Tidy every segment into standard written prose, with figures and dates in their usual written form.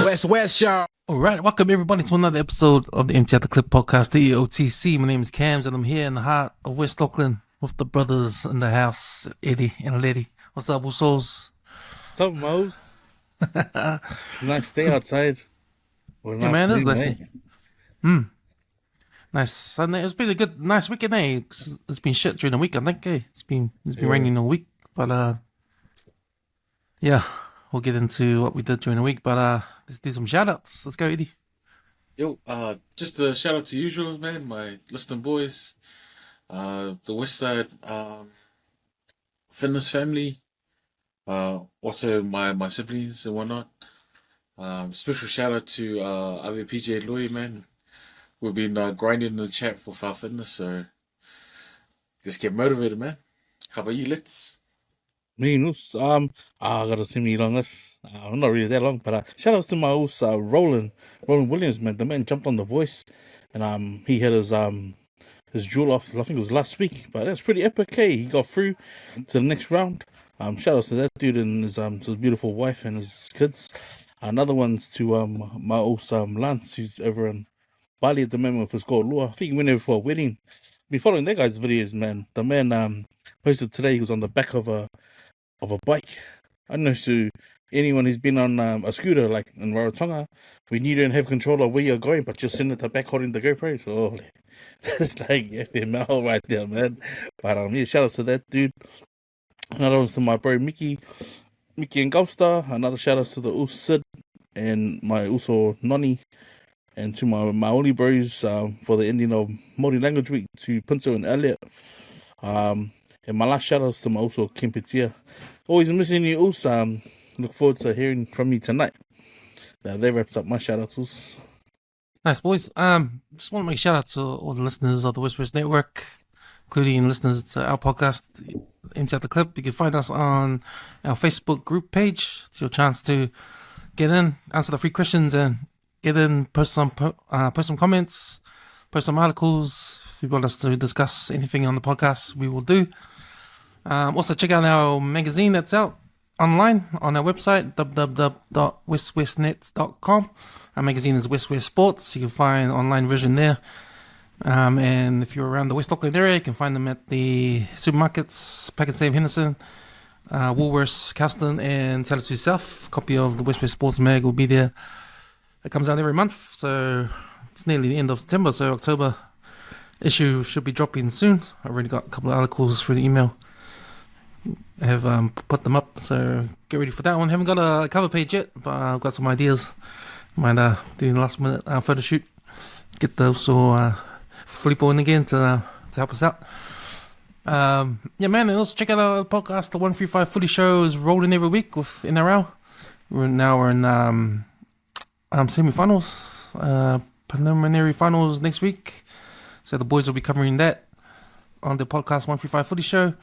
West, y'all. All right, welcome everybody to another episode of the Empty Out the Clip podcast, the EOTC. My name is Cams, and I'm here in the heart of West Auckland with the brothers in the house, Eddie and Leti. What's up, usos? Some Mos. It's a nice day outside. Or Yeah, man, it's nice. Eh? Nice Sunday. It's been a good, nice weekend, eh? It's been shit during the week, I think, eh? It's been raining all week, but yeah, we'll get into what we did during the week, but let's do some shout-outs. Let's go, Eddie. Yo, just a shout out to usuals, man. My listening boys, the Westside Fitness family, also my siblings and whatnot. Special shout out to other PJ Louis, man. We've been grinding in the chat for our fitness, so just get motivated, man. How about you, Let's? Me, Noose. I gotta see me long this. Not really that long, but shout outs to my host, Roland Williams, man. The man jumped on The Voice, and he had his jewel off. I think it was last week, but that's pretty epic. Hey, he got through to the next round. Shout outs to that dude and his beautiful wife and his kids. Another one's to my host Lance, who's over in Bali at the moment with his girl Lua. I think he went over for a wedding. Been following that guy's videos, man. The man posted today. He was on the back of a bike. I don't know to anyone who's been on a scooter like in Rarotonga, when you don't have control of where you're going, but you're sitting at the back holding the GoPro. So that's like FML right there, man. But yeah, shout out to that dude. Another one's to my bro Mickey and Gulfstar. Another shout out to the Us Sid and my Uso Noni. And to my Maori bros for the ending of Multi-Language Week, to Pinto and Elliot. And my last shout outs to my also Kempetia. Always missing you, also. Look forward to hearing from you tonight. That wraps up my shout outs. Nice, boys. Just want to make a shout out to all the listeners of the WesWes Network, including listeners to our podcast, Empty Out the Clip. You can find us on our Facebook group page. It's your chance to get in, answer the free questions, and get in, post some comments, post some articles. If you want us to discuss anything on the podcast, we will do. Also, check out our magazine that's out online on our website, www.weswesnets.com. Our magazine is WesWes Sports. You can find an online version there. And if you're around the West Auckland area, you can find them at the supermarkets, Pack and Save Henderson, Woolworths, Cowston, and Teletoon South. A copy of the WesWes Sports mag will be there. It comes out every month, so it's nearly the end of September, so October issue should be dropping soon. I've already got a couple of articles through the email. I have put them up, so get ready for that one. Haven't got a cover page yet, but I've got some ideas. Might do the last minute photo shoot. Get those Filippo in again to help us out. Yeah, man, and also check out our podcast. The 135 Footy Show is rolling every week with NRL. We're in semi-finals, preliminary finals next week. So the boys will be covering that on the podcast 135 Footy Show.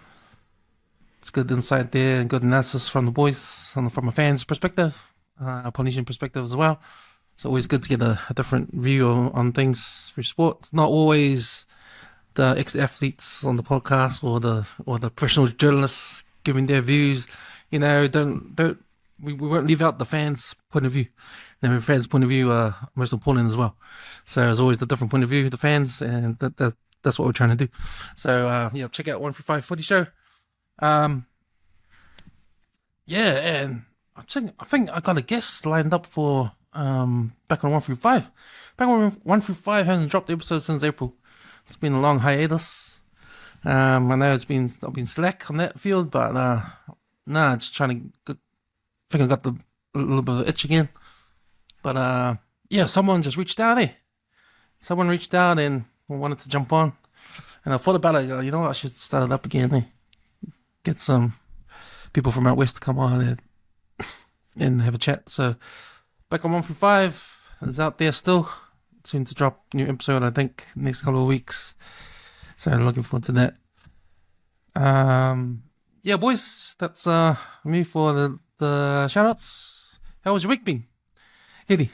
It's good insight there and good analysis from the boys and from a fan's perspective, a Polynesian perspective as well. It's always good to get a different view on things for sport. It's not always the ex-athletes on the podcast or the professional journalists giving their views. You know, we won't leave out the fans' point of view. The fans' point of view are most important as well. So there's always the different point of view of the fans, and that's what we're trying to do. So yeah, check out 135 Footy Show. Yeah, and I think I got a guest lined up for back on 135. Back on 135 hasn't dropped the episode since April. It's been a long hiatus. I know I've been slack on that field, but just trying to. I think I got a little bit of an itch again. But yeah, someone just reached out. Someone reached out and wanted to jump on, and I thought about it. You know what? I should start it up again. Get some people from out west to come on and have a chat. So back on 135 is out there still. Soon to drop a new episode, I think, next couple of weeks. So I'm looking forward to that. Yeah, boys, that's me for the shout-outs. How was your week been, Eddie?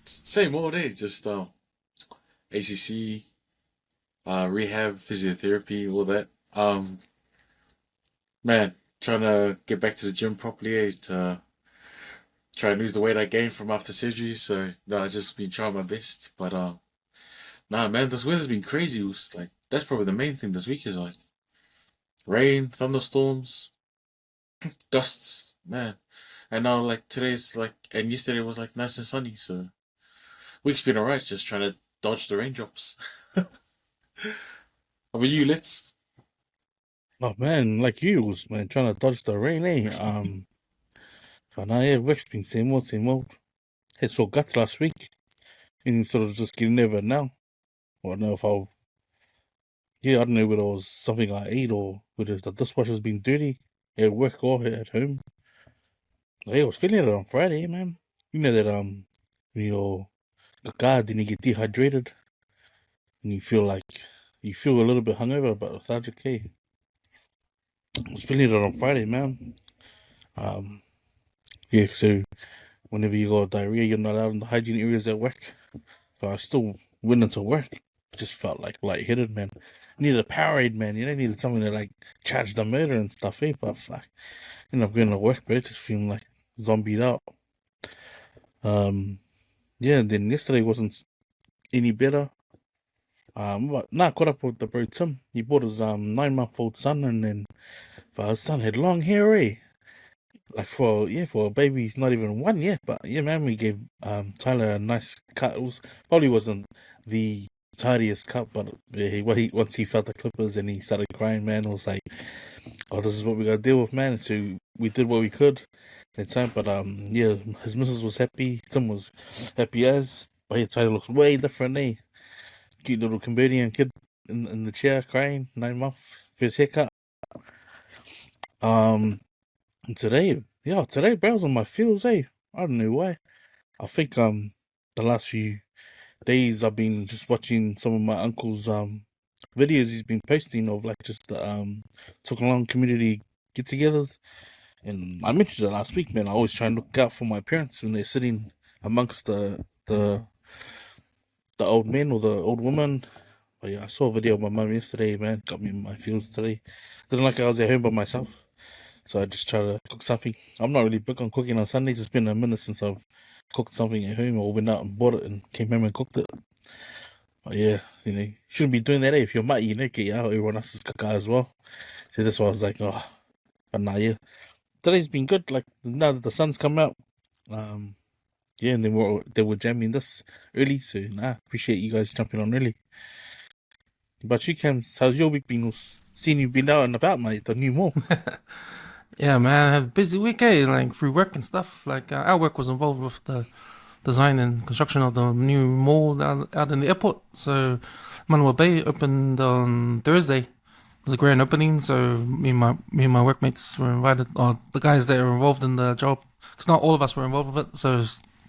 Same all day. Just ACC, rehab, physiotherapy, all that. Man, trying to get back to the gym properly. try and lose the weight I gained from after surgery. So no, I just been trying my best. But nah, man, this weather's been crazy. It was like that's probably the main thing this week is like rain, thunderstorms, gusts, man. And now like today's like and yesterday was like nice and sunny. So week's been alright. Just trying to dodge the raindrops. How about you, Let's? Oh man, like you, man, trying to dodge the rain, eh? But now yeah, work's been same old, same old. Had so guts last week, and sort of just getting over it now. I don't know if I'll. Yeah, I don't know whether it was something I ate or whether the dishwasher's been dirty at work or at home. Yeah, I was feeling it on Friday, man. You know that when your car didn't get dehydrated and you feel a little bit hungover but lethargic. Hey, I was feeling it on Friday, man. Yeah, so whenever you got diarrhea, you're not allowed in the hygiene areas at work. So I still went into work. Just felt like lightheaded, man. Needed a Powerade, man. You know, needed something to like charge the motor and stuff, eh? But fuck, ended up going to work, bro. Just feeling like zombied out. Yeah. And then yesterday wasn't any better. But nah, caught up with the bro Tim. He bought his 9-month-old son, and then for his son had long hair, eh? Like for a baby, he's not even one yet. But yeah, man, we gave Tyler a nice cut. It probably wasn't the tidiest cut, but yeah, once he felt the clippers and he started crying, man, it was like, oh, this is what we gotta deal with, man. So we did what we could at the time. But yeah, his missus was happy. Tim was happy as. But yeah, Tyler looks way different, eh? Cute little Cambodian kid in the chair crying, 9 months, first haircut. And today, bro, I was on my feels, eh? I don't know why. I think the last few days I've been just watching some of my uncle's videos he's been posting of like just the Talk Along community get-togethers. And I mentioned it last week, man. I always try and look out for my parents when they're sitting amongst the old men or the old woman. But yeah, I saw a video of my mum yesterday, man. Got me in my feels today. Didn't like I was at home by myself. So I just try to cook something. I'm not really big on cooking on Sundays. It's been a minute since I've cooked something at home or went out and bought it and came home and cooked it. But yeah, you shouldn't be doing that, eh? If you're mate, get out everyone else's cooker as well. So that's why I was like, oh, but nah, yeah. Today's been good. Like now that the sun's come out, yeah, and then they were jamming this early. So nah, appreciate you guys jumping on early. But you, Cams, how's your week been? Seeing you been out and about, mate, the new mall. Yeah, man, I had a busy week, eh? Like through work and stuff. Like our work was involved with the design and construction of the new mall out in the airport. So Manu Bay opened on Thursday. It was a grand opening. So me and my workmates were invited, or the guys that were involved in the job, because not all of us were involved with it. So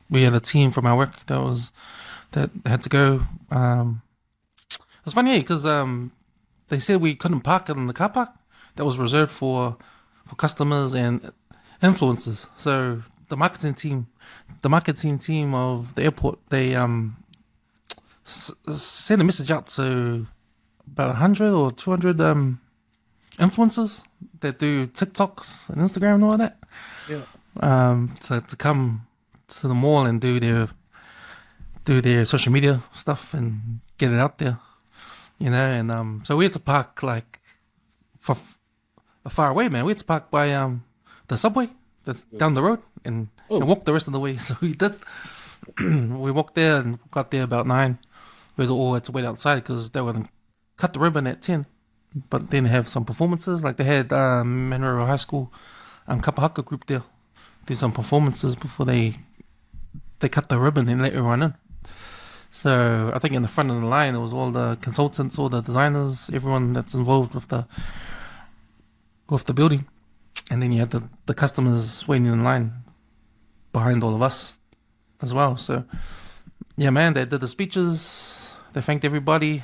we had a team from our work that had to go. It was funny because they said we couldn't park in the car park that was reserved for customers and influencers. So the marketing team of the airport, they sent a message out to about 100 or 200 influencers that do TikToks and Instagram and all that. Yeah. To come to the mall and do their social media stuff and get it out there, and so we had to park like far away, man. We had to park by the subway that's down the road and walk the rest of the way. So we did. We walked there and got there about 9. We all had to wait outside because they were going to cut the ribbon at 10, but then have some performances. Like they had Manero High School Kapahaka group there do some performances before they cut the ribbon and let everyone in. So I think in the front of the line it was all the consultants, all the designers, everyone that's involved with the building, and then you had the customers waiting in line behind all of us as well. So yeah, man, they did the speeches, they thanked everybody.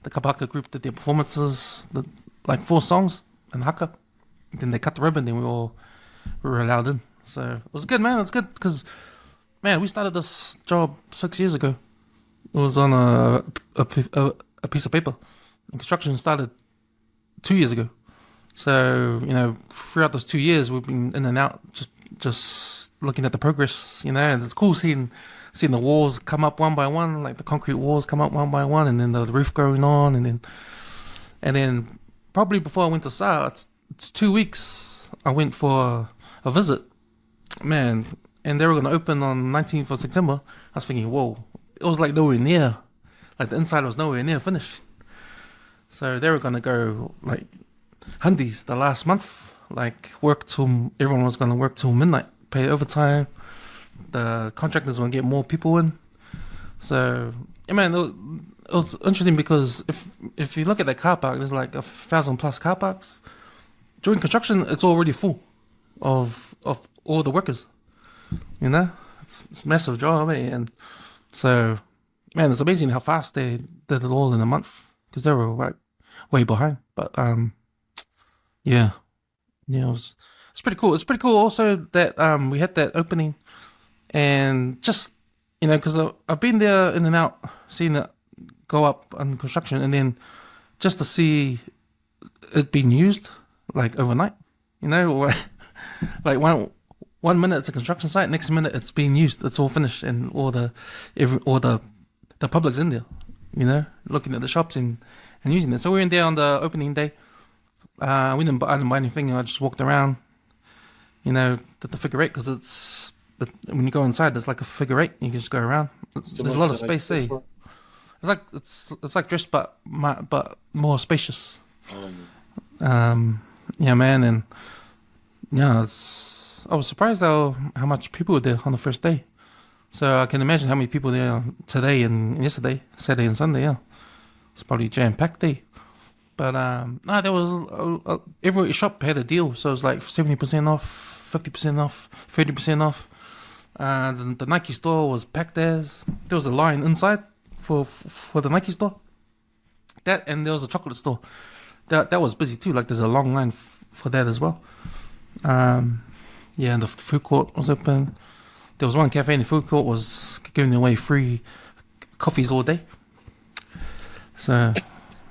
The Kapahaka group did their performances, like 4 songs and haka. Then they cut the ribbon, then we were allowed in. So it was good, man. It's good because, man, we started this job 6 years ago. It was on a piece of paper. And construction started 2 years ago. So, throughout those 2 years, we've been in and out, just looking at the progress, and it's cool seeing the walls come up one by one, like the concrete walls come up one by one, and then the roof going on, and then probably before I went to SAR, it's 2 weeks. I went for a visit, man, and they were going to open on 19th of September. I was thinking, whoa, it was like nowhere near, like the inside was nowhere near finished. So they were going to go like hundies the last month, like everyone was going to work till midnight, pay overtime. The contractors want to get more people in. So, yeah, man, it was interesting because if you look at that car park, there's like 1,000+ car parks. During construction, it's already full of all the workers. It's a massive job, and so, man, it's amazing how fast they did it all in a month because they were like way behind. But yeah, it's pretty cool. It's pretty cool also that we had that opening. And just, because I've been there in and out, seeing it go up on construction, and then just to see it being used, like overnight, like one minute it's a construction site, next minute it's being used, it's all finished, and all the public's in there, looking at the shops and using it. So we were in there on the opening day. I didn't buy anything. I just walked around, did the figure eight because when you go inside, there's like a figure eight. You can just go around. There's a lot of space there. It's like dressed, but more spacious. Yeah, man, and yeah, I was surprised how much people were there on the first day. So I can imagine how many people there today and yesterday, Saturday and Sunday. Yeah, it's probably jam-packed day. But there was every shop had a deal, so it was like 70% off, 50% off, 30% off. The Nike store was packed as. There was a line inside for the Nike store. And there was a chocolate store. That was busy too. Like there's a long line for that as well. And the food court was open. There was one cafe in the food court was giving away free coffees all day. So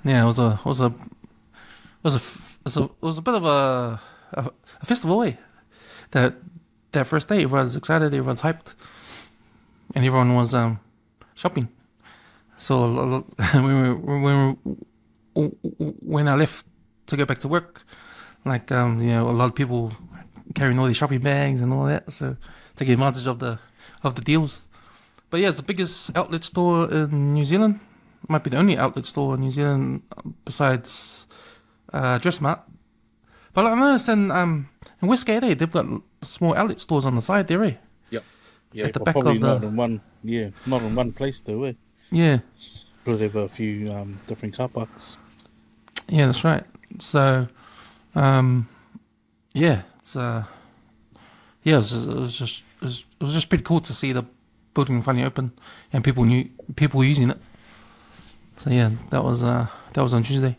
yeah, it was a bit of a festival, eh? That first day, everyone's excited, everyone's hyped, and everyone was shopping. So when I left to go back to work, like a lot of people carrying all these shopping bags and all that, so taking advantage of the deals. But yeah, it's the biggest outlet store in New Zealand. It might be the only outlet store in New Zealand besides Dressmart. But I noticed in Westgate, they've got small outlet stores on the side there, eh? Yep. Yeah, at the but back probably of the... not in one. Yeah, not in one place though, eh? Yeah. Split over a few different car parks. Yeah, that's right. So, yeah, it's it was just pretty cool to see the building finally open and people using it. So yeah, that was on Tuesday.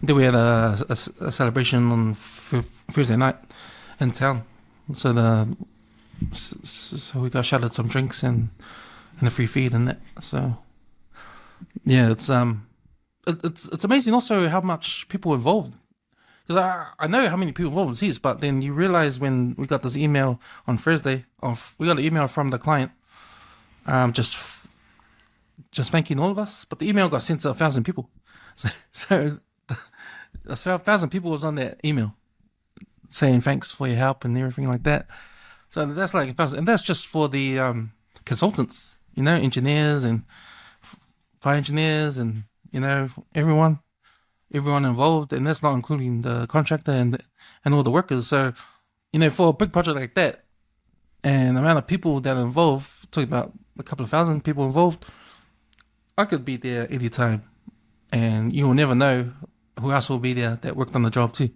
Then we had a celebration on Thursday night in town. So we got shouted some drinks and a free feed and that. So yeah, it's amazing also how much people were involved. Because I know how many people involved it is, but then you realize when we got this email on Thursday, we got an email from the client, just thanking all of us. But the email got sent to 1,000 people, so 1,000 people was on that email saying thanks for your help and everything like that. So that's like 1,000, and that's just for the consultants, engineers and fire engineers and everyone involved, and that's not including the contractor and all the workers. So for a big project like that and the amount of people that are involved, talking about a couple of thousand people involved, I could be there anytime, and you will never know who else will be there that worked on the job too,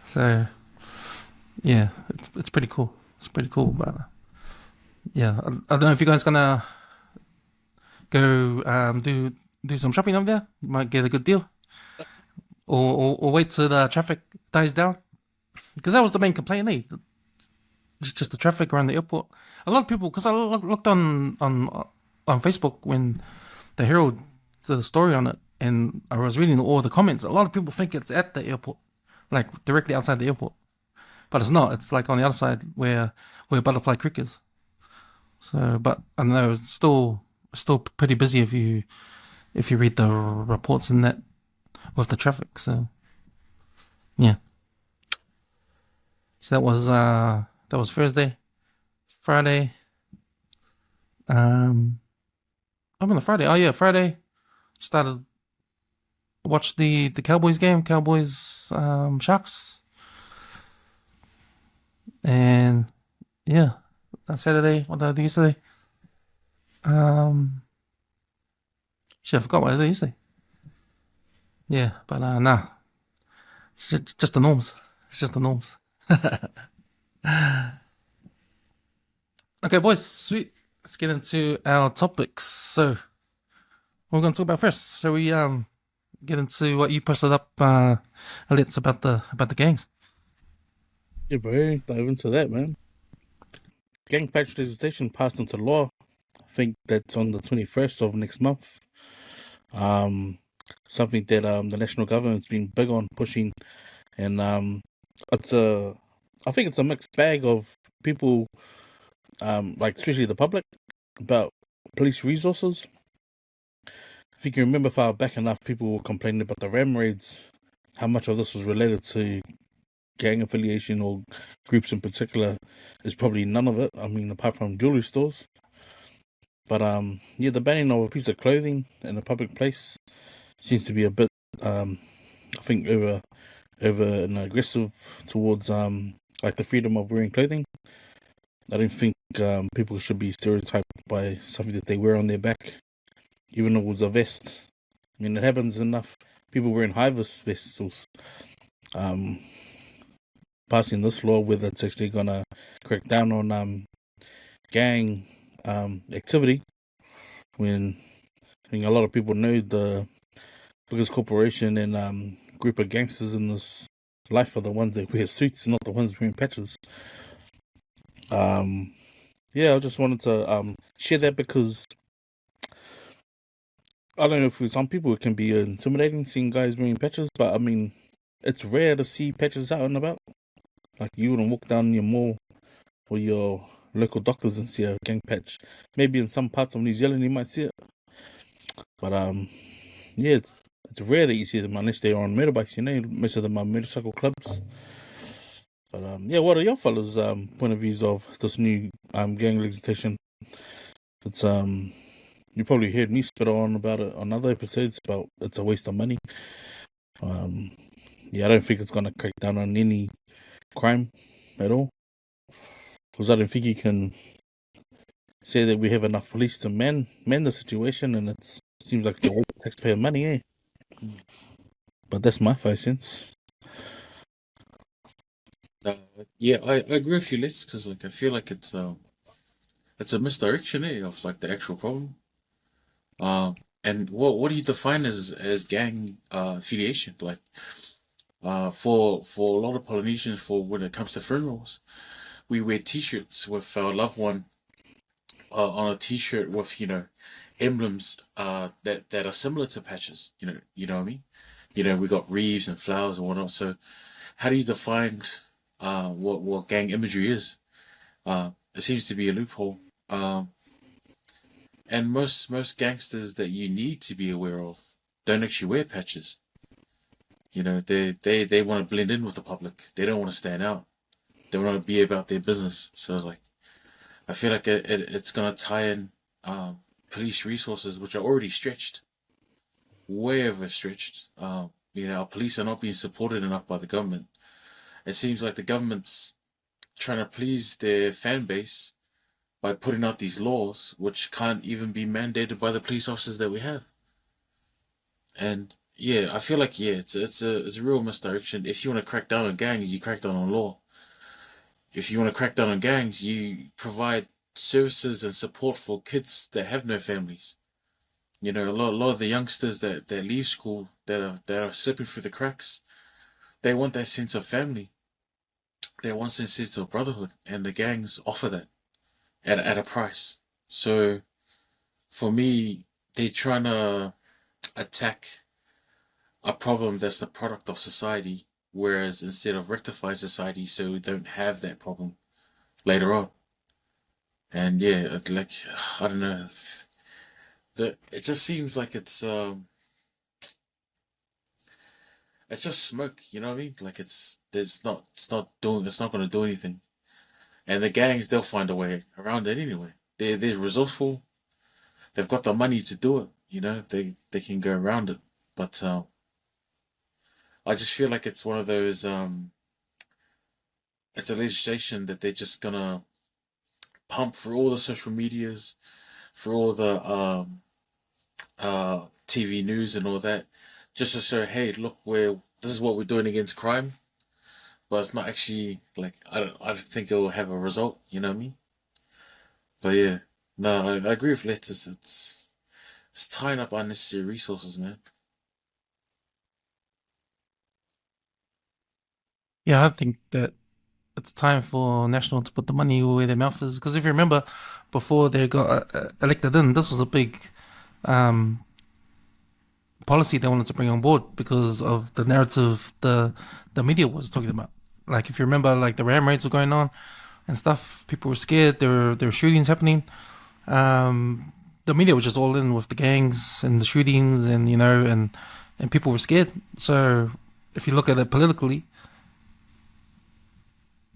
So yeah, it's pretty cool. It's pretty cool, but yeah, I don't know if you guys gonna go do some shopping up there. You might get a good deal, or wait till the traffic dies down, because that was the main complaint. Just the traffic around the airport. A lot of people, because I looked on Facebook when the Herald did a story on it, and I was reading all the comments. A lot of people think it's at the airport, like directly outside the airport, but it's not. It's like on the other side where Butterfly Creek is. So, but I don't know. It's still pretty busy if you read the reports in that with the traffic. So, yeah. So that was Thursday, Friday. I'm on the Friday. Oh yeah, Friday. Started watch the Cowboys game, Cowboys Sharks, and yeah, on Saturday. What did I do yesterday? Shit, I forgot what I did yesterday. Yeah, but nah, it's just the norms. It's just the norms. Okay, boys, sweet. Let's get into our topics. So, what we're going to talk about first? Shall we get into what you posted up, Alex, about the gangs? Yeah, bro, dive into that, man. Gang patch legislation passed into law. I think that's on the 21st of next month. Something that the national government's been big on pushing, and I think it's a mixed bag of people, like especially the public, about police resources. If you can remember far back enough, people were complaining about the ram raids, how much of this was related to gang affiliation or groups in particular is probably none of it. I mean, apart from jewelry stores. But yeah, the banning of a piece of clothing in a public place seems to be a bit, I think, over and aggressive towards like the freedom of wearing clothing. I don't think people should be stereotyped by something that they wear on their back, even though it was a vest. I mean, it happens enough. People wearing high-vis vests. Passing this law, whether it's actually gonna crack down on gang activity, when I mean, a lot of people know the biggest corporation and group of gangsters in this life are the ones that wear suits, not the ones wearing patches. Yeah, I just wanted to share that because I don't know, for some people it can be intimidating seeing guys wearing patches, but I mean, it's rare to see patches out and about. Like, you wouldn't walk down your mall or your local doctors and see a gang patch. Maybe in some parts of New Zealand you might see it, but yeah, it's rare that you see them unless they're on motorbikes. You know, most of them are motorcycle clubs. But yeah, what are your fellas' point of views of this new gang legislation? It's you probably heard me spit on about it on other episodes about it's a waste of money. Yeah, I don't think it's gonna crack down on any crime at all, because I don't think you can say that we have enough police to man the situation, and it seems like it's a waste of taxpayer money, eh? But that's my 5 cents. Yeah, I agree with you, Let's, because like I feel like it's a misdirection, of like the actual problem. And what do you define as gang affiliation? Like, for a lot of Polynesians, for when it comes to funerals, we wear T-shirts with our loved one on a T-shirt with emblems that are similar to patches. You know what I mean? We got reeves and flowers and whatnot. So how do you define what gang imagery is? It seems to be a loophole. And most gangsters that you need to be aware of don't actually wear patches. They want to blend in with the public. They don't want to stand out. They want to be about their business. So like, I feel like it's gonna tie in police resources, which are already stretched, way overstretched. Our police are not being supported enough by the government. It seems like the government's trying to please their fan base by putting out these laws, which can't even be mandated by the police officers that we have. And yeah, I feel like it's a real misdirection. If you want to crack down on gangs, you crack down on law. If you want to crack down on gangs, you provide services and support for kids that have no families. A lot of the youngsters that leave school that are slipping through the cracks, they want that sense of family. They want that sense of brotherhood, and the gangs offer that at a price. So for me, they're trying to attack a problem that's the product of society whereas instead of rectify society so we don't have that problem later on. And yeah, like, I don't know, it just seems like it's just smoke, you know what I mean? Like it's not gonna do anything. And the gangs, they'll find a way around it anyway. They're resourceful. They've got the money to do it. You know, they can go around it. But I just feel like it's one of those. It's a legislation that they're just gonna pump through all the social medias, through all the TV news and all that, just to show, hey, look, this is what we're doing against crime. But it's not actually, like, I don't think it will have a result. You know what I mean? But yeah, no, I agree with Letters. It's tying up unnecessary resources, man. Yeah, I think that it's time for National to put the money where their mouth is. Because if you remember, before they got elected in, this was a big policy they wanted to bring on board because of the narrative the media was talking about. Like, if you remember, like, the ram raids were going on and stuff, people were scared. There were shootings happening. The media was just all in with the gangs and the shootings, and and people were scared. So if you look at it politically,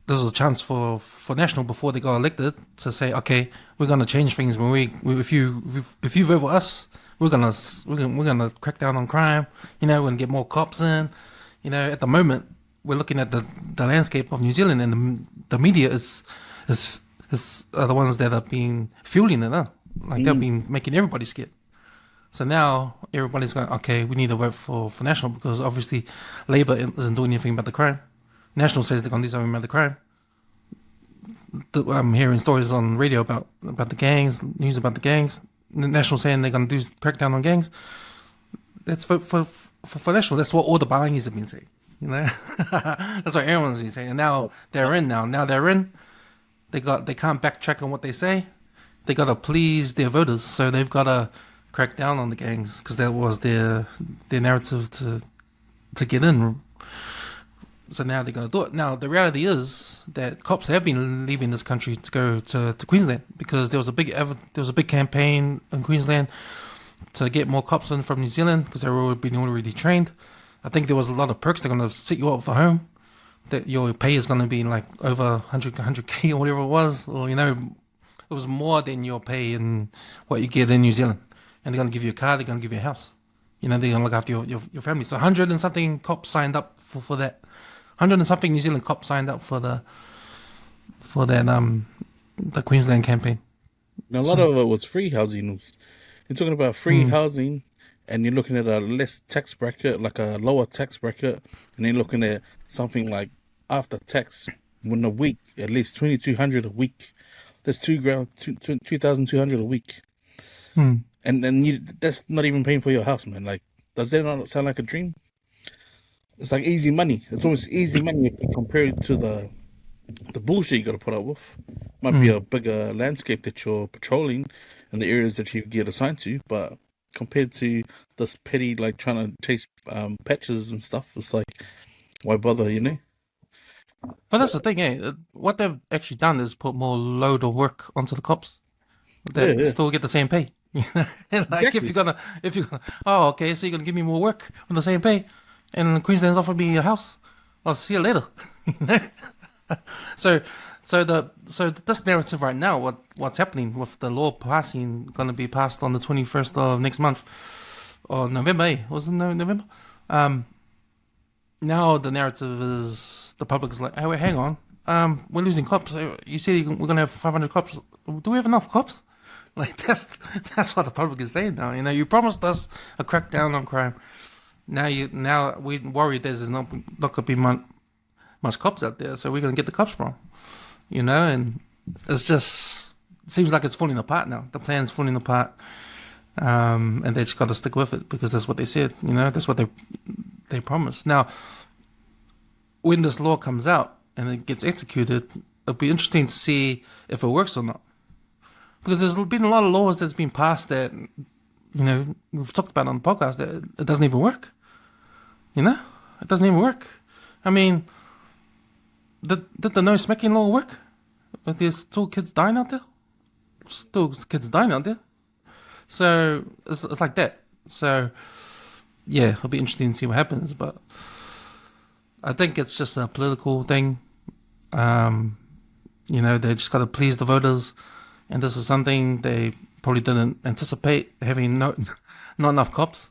this was a chance for National before they got elected to say, okay, we're gonna change things. If you vote for us, we're gonna crack down on crime. We're gonna get more cops in. At the moment, we're looking at the landscape of New Zealand, and the media is the ones that have been fueling it. Like, they've been making everybody scared. So now everybody's going, okay, we need to vote for National, because obviously Labour isn't doing anything about the crime. National says they're going to do something about the crime. I'm hearing stories on radio about the gangs, news about the gangs. National saying they're going to crack down on gangs. Let's vote for National. That's what all the Balangis have been saying. That's what everyone's been saying. And now they're in. Now they're in. They can't backtrack on what they say. They got to please their voters, so they've got to crack down on the gangs, because that was their narrative to get in. So now they're going to do it. Now, the reality is that cops have been leaving this country to go to Queensland, because there was a big campaign in Queensland to get more cops in from New Zealand, because they were being already trained. I think there was a lot of perks. They're going to set you up for home, that your pay is going to be like over 100k or whatever it was, or it was more than your pay and what you get in New Zealand. And they're going to give you a car, they're going to give you a house. They're going to look after your family. So 100 and something cops signed up for that. 100 and something New Zealand cops signed up for that the Queensland campaign. Now, a lot of it was free housing. You're talking about free housing, and you're looking at a less tax bracket, like a lower tax bracket, and then looking at something like after tax, when a week, at least 2,200 a week. That's $2,200 a week. And then that's not even paying for your house, man. Like, does that not sound like a dream? It's like easy money. It's almost easy money if you compare it to the bullshit you got to put up with. Might be a bigger landscape that you're patrolling and the areas that you get assigned to, but compared to this petty, like, trying to chase patches and stuff, it's like, why bother, But that's the thing, what they've actually done is put more load of work onto the cops that still get the same pay. Like, Exactly. if you're gonna, oh, okay, so you're gonna give me more work with the same pay, and Queensland's offered me a house, I'll see you later. So this narrative right now, what's happening with the law going to be passed on the 21st of next month, or November, wasn't it November? Now the narrative is, the public is like, hey, wait, hang on, we're losing cops. You say we're going to have 500 cops. Do we have enough cops? Like, that's what the public is saying now. You promised us a crackdown on crime. Now we worry there's not going to be much cops out there, so we're going to get the cops from. And it's just, seems like it's falling apart now. The plan's falling apart, and they just got to stick with it, because that's what they said. That's what they promised. Now, when this law comes out and it gets executed, it'll be interesting to see if it works or not. Because there's been a lot of laws that's been passed that, we've talked about on the podcast, that it doesn't even work. It doesn't even work. I mean, did the no smacking law work? But there's still kids dying out there. Still kids dying out there. So it's like that. So yeah, it'll be interesting to see what happens. But I think it's just a political thing. You know, they just got to please the voters, and this is something they probably didn't anticipate having not enough cops.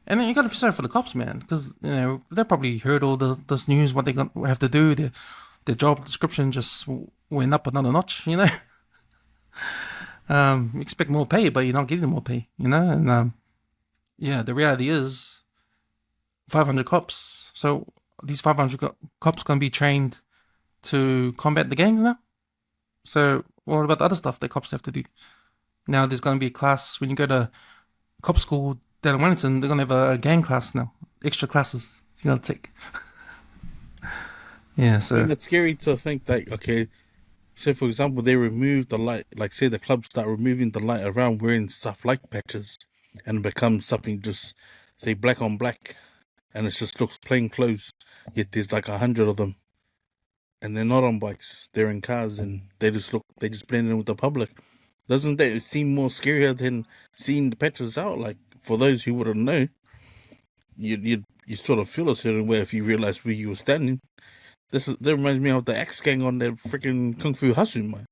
And then you got to feel sorry for the cops, man, because you know they probably heard all this news, what they have to do. Their job description just went up another notch, you know. You expect more pay, but you're not getting more pay, you know. And yeah, the reality is 500 cops. So these 500 cops going to be trained to combat the gangs now. So what about the other stuff that cops have to do? Now there's going to be a class when you go to cop school down in Wellington. They're going to have a gang class now, extra classes you got to take. Yeah, so And it's scary to think that, okay, say for example, they remove the light, like say the clubs start removing the light around wearing stuff like patches and it becomes something just, say, black on black, and it just looks plain clothes, yet there's like 100 of them. And they're not on bikes, they're in cars, and they just blend in with the public. Doesn't that seem more scarier than seeing the patches out? Like, for those who wouldn't know, you sort of feel a certain way if you realize where you were standing. That reminds me of the X gang on that freaking Kung Fu Hustle, man.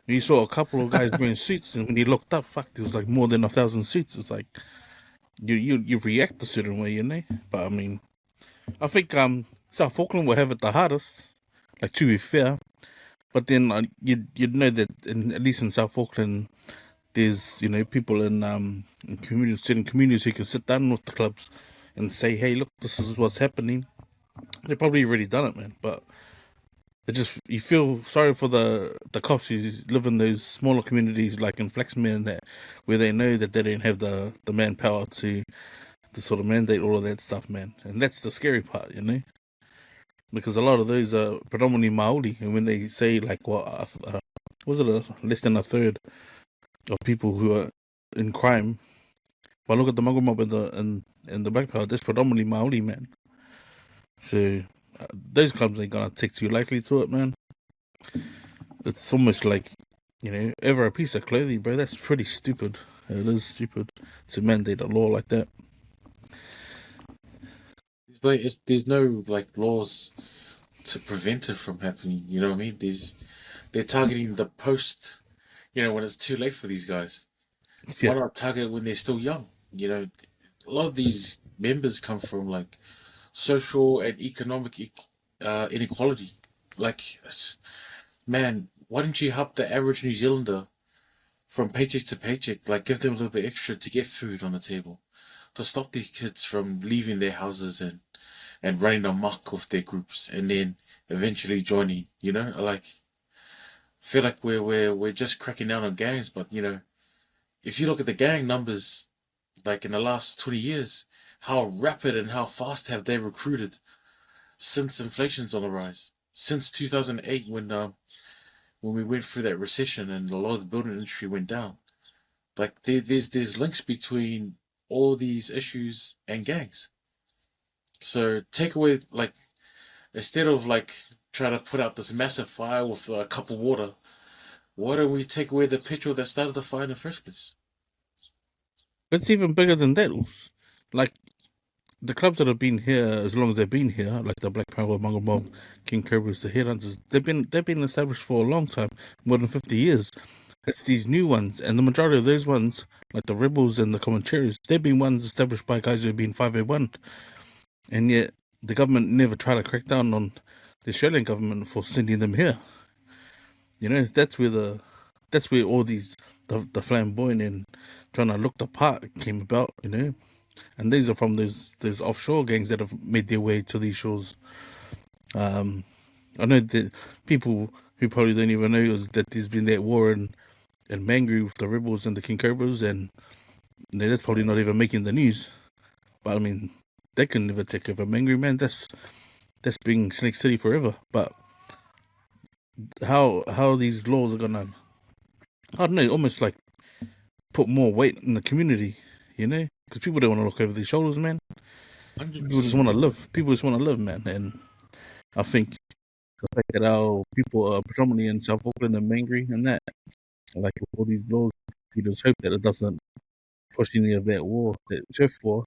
You saw a couple of guys wearing suits, and when you looked up, fuck, there was like more than 1,000 suits. It's like you react a certain way, you know. But I mean, I think South Auckland will have it the hardest. Like, to be fair, but then you'd know that at least in South Auckland, there's, you know, people in certain communities who can sit down with the clubs and say, hey, look, this is what's happening. They've probably already done it, man. But it just, you feel sorry for the cops who live in those smaller communities, like in Flaxmere and that, where they know that they don't have the manpower to sort of mandate all of that stuff, man. And that's the scary part, you know. Because a lot of those are predominantly Maori, and when they say like less than a third of people who are in crime, but look at the Mago Mob and the Black Power, that's predominantly Maori, man. So those clubs ain't gonna take too lightly to it, man. It's almost like, you know, over a piece of clothing, bro. That's pretty stupid. It is stupid to mandate a law like that. There's no like laws to prevent it from happening. You know what I mean? They're targeting the post. You know, when it's too late for these guys. Yeah. Why not target when they're still young? You know, a lot of these members come from like social and economic inequality. Like, man, why don't you help the average New Zealander from paycheck to paycheck? Like, give them a little bit extra to get food on the table, to stop these kids from leaving their houses and running amok with their groups and then eventually joining, you know. Like, feel like we're just cracking down on gangs, but you know, if you look at the gang numbers, like in the last 20 years, how rapid and how fast have they recruited since inflation's on the rise, since 2008 when we went through that recession and a lot of the building industry went down. Like, there's links between all these issues and gangs. So take away, like, instead of like trying to put out this massive fire with a cup of water, why don't we take away the petrol that started the fire in the first place? It's even bigger than that. Like, the clubs that have been here as long as they've been here, like the Black Power, Mungo Mob, King Cobras, the Headhunters, they've been established for a long time, more than 50 years. It's these new ones, and the majority of those ones, like the Rebels and the Comancheros, they've been ones established by guys who have been 501. And yet the government never tried to crack down on the Australian government for sending them here. You know, that's where all these the flamboyant and trying to look the part came about, you know. And these are from those offshore gangs that have made their way to these shores. I know that people who probably don't even know is that there's been that war in Mangere with the Rebels and the King Cobras, and you know, that's probably not even making the news. But I mean, they can never take over Mangere, man. That's being Snake City forever. But how these laws are gonna, I don't know, almost like put more weight in the community, you know? Because people don't want to look over their shoulders, man. People just want to live. People just want to live, man. And I think the fact that our people are predominantly in South Auckland and angry and that, like all these laws, you just hope that it doesn't push any of that war, that turf war,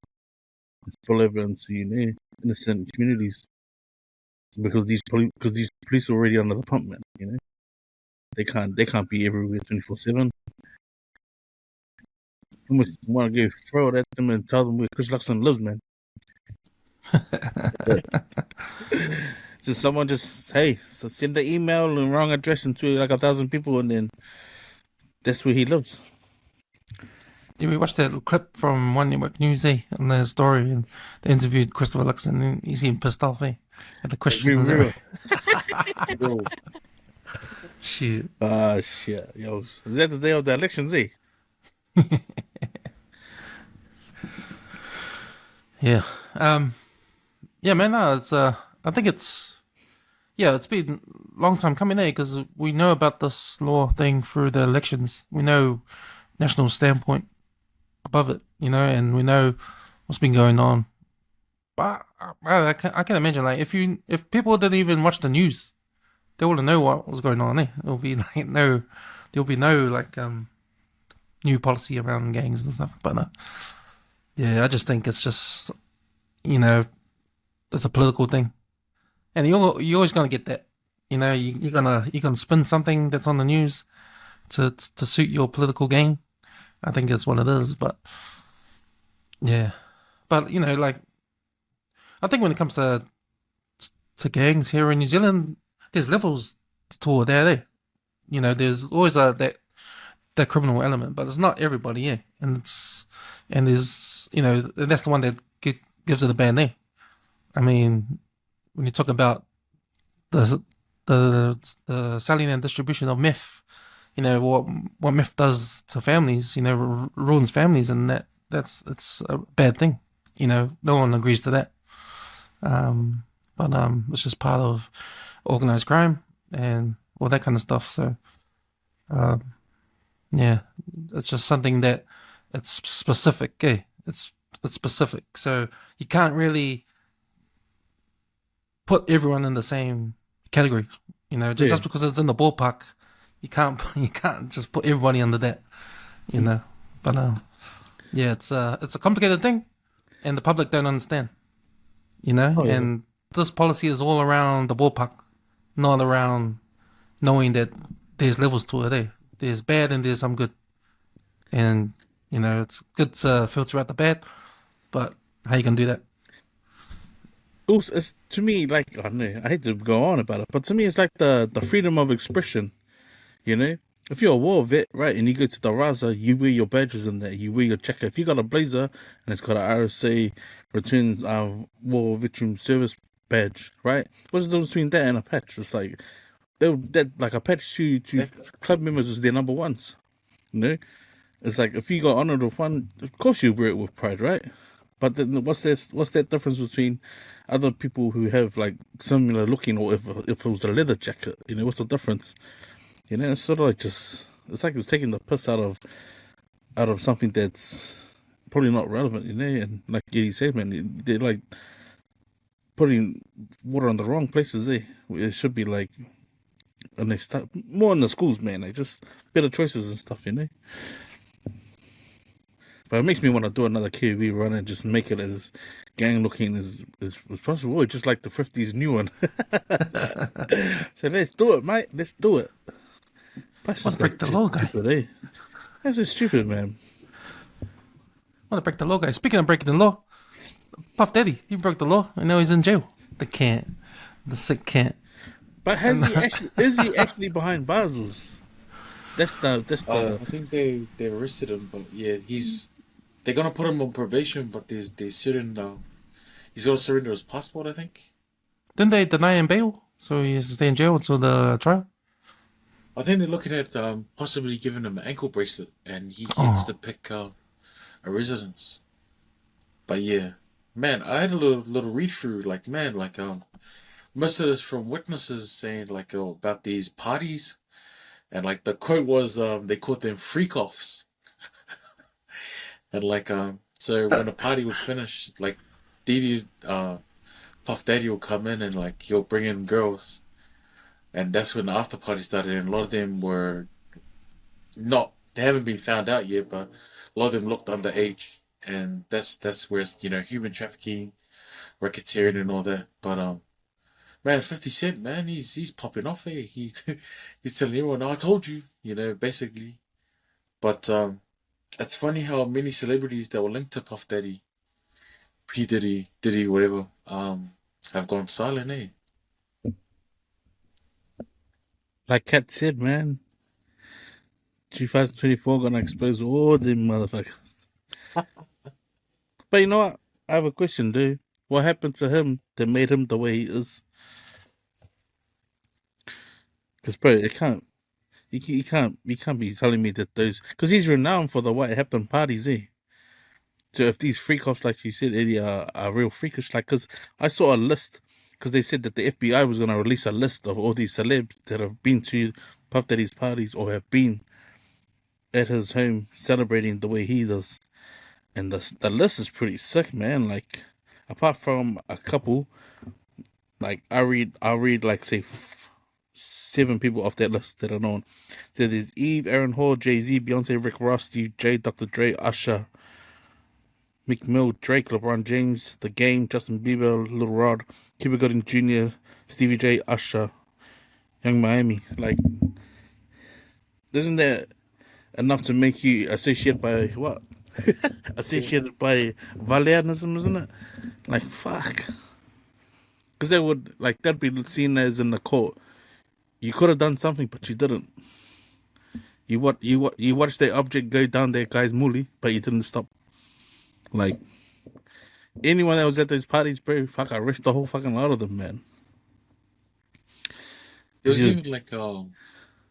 and spill over into innocent communities because these police are already under the pump, man. They can't be everywhere 24/7. Almost want to go throw it at them and tell them where Chris Luxon lives, man. Just someone so send the email and wrong address into like 1,000 people, and then that's where he lives. Yeah, we watched that little clip from One Network News on their story, and they interviewed Christopher Luxon, and he seemed pissed off, at the questions. Shit. Shit. Yo, is that the day of the elections, Yeah. Yeah, man, no, it's, I think it's been a long time coming, because we know about this law thing through the elections. We know national standpoint above it, and we know what's been going on. But I can imagine, like, if people didn't even watch the news, they wouldn't know what was going on. There'll be no new policy around gangs and stuff. But yeah, I just think it's just it's a political thing, and you're always gonna get that. You're gonna spin something that's on the news to suit your political gain. I think that's what it is. But yeah, but I think when it comes to gangs here in New Zealand, there's levels to it there. There's always that criminal element, but it's not everybody, and there's that's the one that gives it a bad name. I mean, when you talk about the selling and distribution of meth, what meth does to families, ruins families, and it's a bad thing. No one agrees to that. But it's just part of organized crime and all that kind of stuff. So, yeah, it's just something that it's specific. It's specific. So you can't really put everyone in the same category. Just because it's in the ballpark, you can't just put everybody under that. But yeah, it's a complicated thing, and the public don't understand. And this policy is all around the ballpark, not around knowing that there's levels to it. There's bad and there's some good, and it's good to filter out the bad, but how you gonna do that? Also, it's, to me, like, I don't know, I hate to go on about it, but to me, it's like the freedom of expression. If you're a war vet, right, and you go to the Raza, you wear your badges in there, you wear your checker. If you got a blazer and it's got an RSA Return War Veteran Service badge, right? What's the difference between that and a patch? It's like like a patch to club members is their number ones. It's like if you got honored with one, of course you wear it with pride, right? But then what's that difference between other people who have like similar looking, or if it was a leather jacket? What's the difference? It's sort of like it's like it's taking the piss out of something that's probably not relevant, and like you said, man, they're like putting water on the wrong places, It should be like, and they start more in the schools, man, like just better choices and stuff, But it makes me want to do another KV run and just make it as gang looking as possible, just like the 50s new one. So let's do it, mate. Let's do it. That's just break the law, guy. Stupid, That's just stupid, man. Want to break the law, guy? Speaking of breaking the law, Puff Daddy, he broke the law, and now he's in jail. The sick can't. But is he actually behind bars? That's the. I think they arrested him, but yeah, they're gonna put him on probation, but they surrender. He's gonna surrender his passport, I think. Didn't they deny him bail, so he has to stay in jail until the trial? I think they're looking at possibly giving him an ankle bracelet, and he gets to pick a residence. But yeah, man, I had a little read through, like, man, like most of this from witnesses saying like about these parties, and like the quote was they called them freak offs, and like so when a party was finished, like Didi Puff Daddy will come in and like he'll bring in girls, and that's when the after party started. And a lot of them were not, they haven't been found out yet, but a lot of them looked underage, and that's where human trafficking, racketeering, and all that. But man, 50 Cent, man, he's popping off. He's telling everyone, "I told you," basically. But it's funny how many celebrities that were linked to Puff Daddy, P-Diddy, Diddy, whatever, have gone silent, eh? Like Kat said, man, 2024 gonna expose all them motherfuckers. But you know what? I have a question, dude. What happened to him that made him the way he is? Because bro, it can't. You can't be telling me that those, because he's renowned for the what happened parties, eh? So if these freak offs, like you said, Eddie, are real freakish, like, because I saw a list, because they said that the FBI was gonna release a list of all these celebs that have been to Puff Daddy's parties or have been at his home celebrating the way he does, and the list is pretty sick, man. Like, apart from a couple, like I'll read like say 7 people off that list that are known. So there's Eve, Aaron Hall, Jay-Z, Beyonce, Rick Ross, Steve J, Dr. Dre, Usher, Meek Mill, Drake, LeBron James, The Game, Justin Bieber, Lil Rod, Cuba Gooding Jr., Stevie J, Usher, Young Miami. Like, isn't that enough to make you associated by what? Associated by Valianism, isn't it? Like, fuck. Because that'd be seen as in the court. You could have done something, but you didn't. You watched the object go down that guy's moolie, but you didn't stop. Like, anyone that was at those parties, bro, fuck, I arrest the whole fucking lot of them, man. It was even like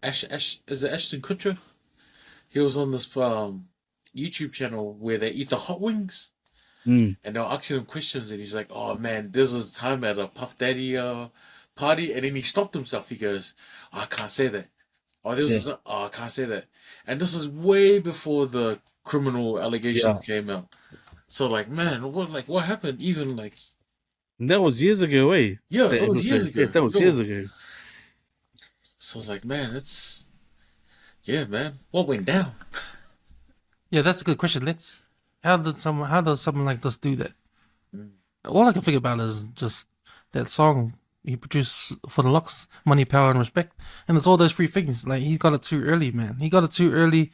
is it Ashton Kutcher? He was on this YouTube channel where they eat the hot wings. And they were asking him questions, and he's like, "Oh man, this was a time at a Puff Daddy party," and then he stopped himself. He goes, "I can't say that." I can't say that. And this is way before the criminal allegations came out. So like, man, what happened? Even like, that was years ago, eh? Yeah, that was years ago. Yeah, that was years ago. So it's like, man, man, what went down? Yeah, that's a good question. How does someone like this do that? All I can think about is just that song he produced for the Locks, Money, Power, and Respect. And there's all those 3 things. Like, he's got it too early, man. He got it too early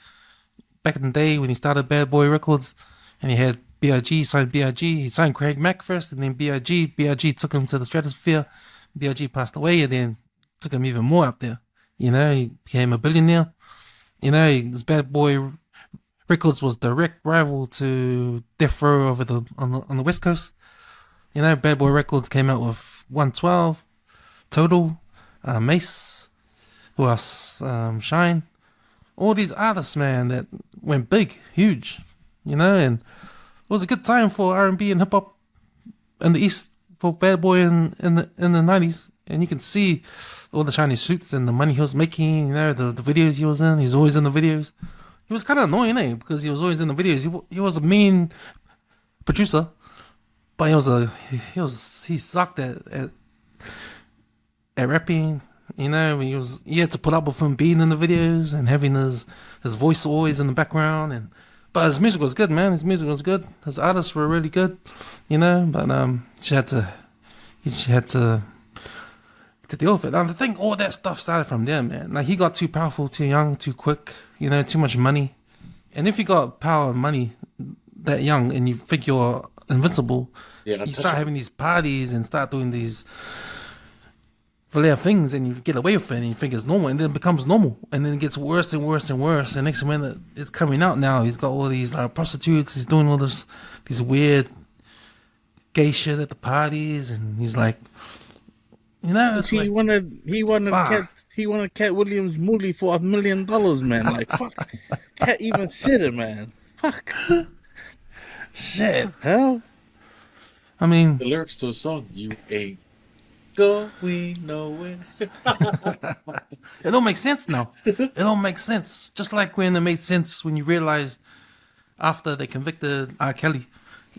back in the day when he started Bad Boy Records, and he had B.I.G. signed B.I.G. He signed Craig Mack first, and then B.I.G. B.I.G. took him to the stratosphere. B.I.G. passed away, and then took him even more up there. He became a billionaire. This Bad Boy Records was direct rival to Death Row on the West Coast. Bad Boy Records came out with 112, Total, Mace, who else? Shine. All these artists, man, that went big, huge, and it was a good time for R&B and hip hop in the East for Bad Boy in the 90s. And you can see all the shiny suits and the money he was making, the videos he was in. He was always in the videos. He was kind of annoying, because he was always in the videos. He was a mean producer, but he sucked at rapping. He had to put up with him being in the videos and having his voice always in the background. But his music was good, man. His music was good. His artists were really good, But he had to deal with it. And I think all that stuff started from there, man. Like, he got too powerful, too young, too quick, too much money. And if you got power and money that young and you think you're invincible, you start having these parties and start doing these things, and you get away with it, and you think it's normal, and then it becomes normal, and then it gets worse and worse and worse. And next minute, it's coming out now. He's got all these prostitutes. He's doing all these weird gay shit at the parties, and he's like, he wanted Cat Williams' moolie for $1 million, man. Like, fuck. Cat even said it, man. Fuck. Shit. Hell. I mean, the lyrics to a song, "You ain't going nowhere." It don't make sense now. It don't make sense. Just like when it made sense when you realize after they convicted R. Kelly,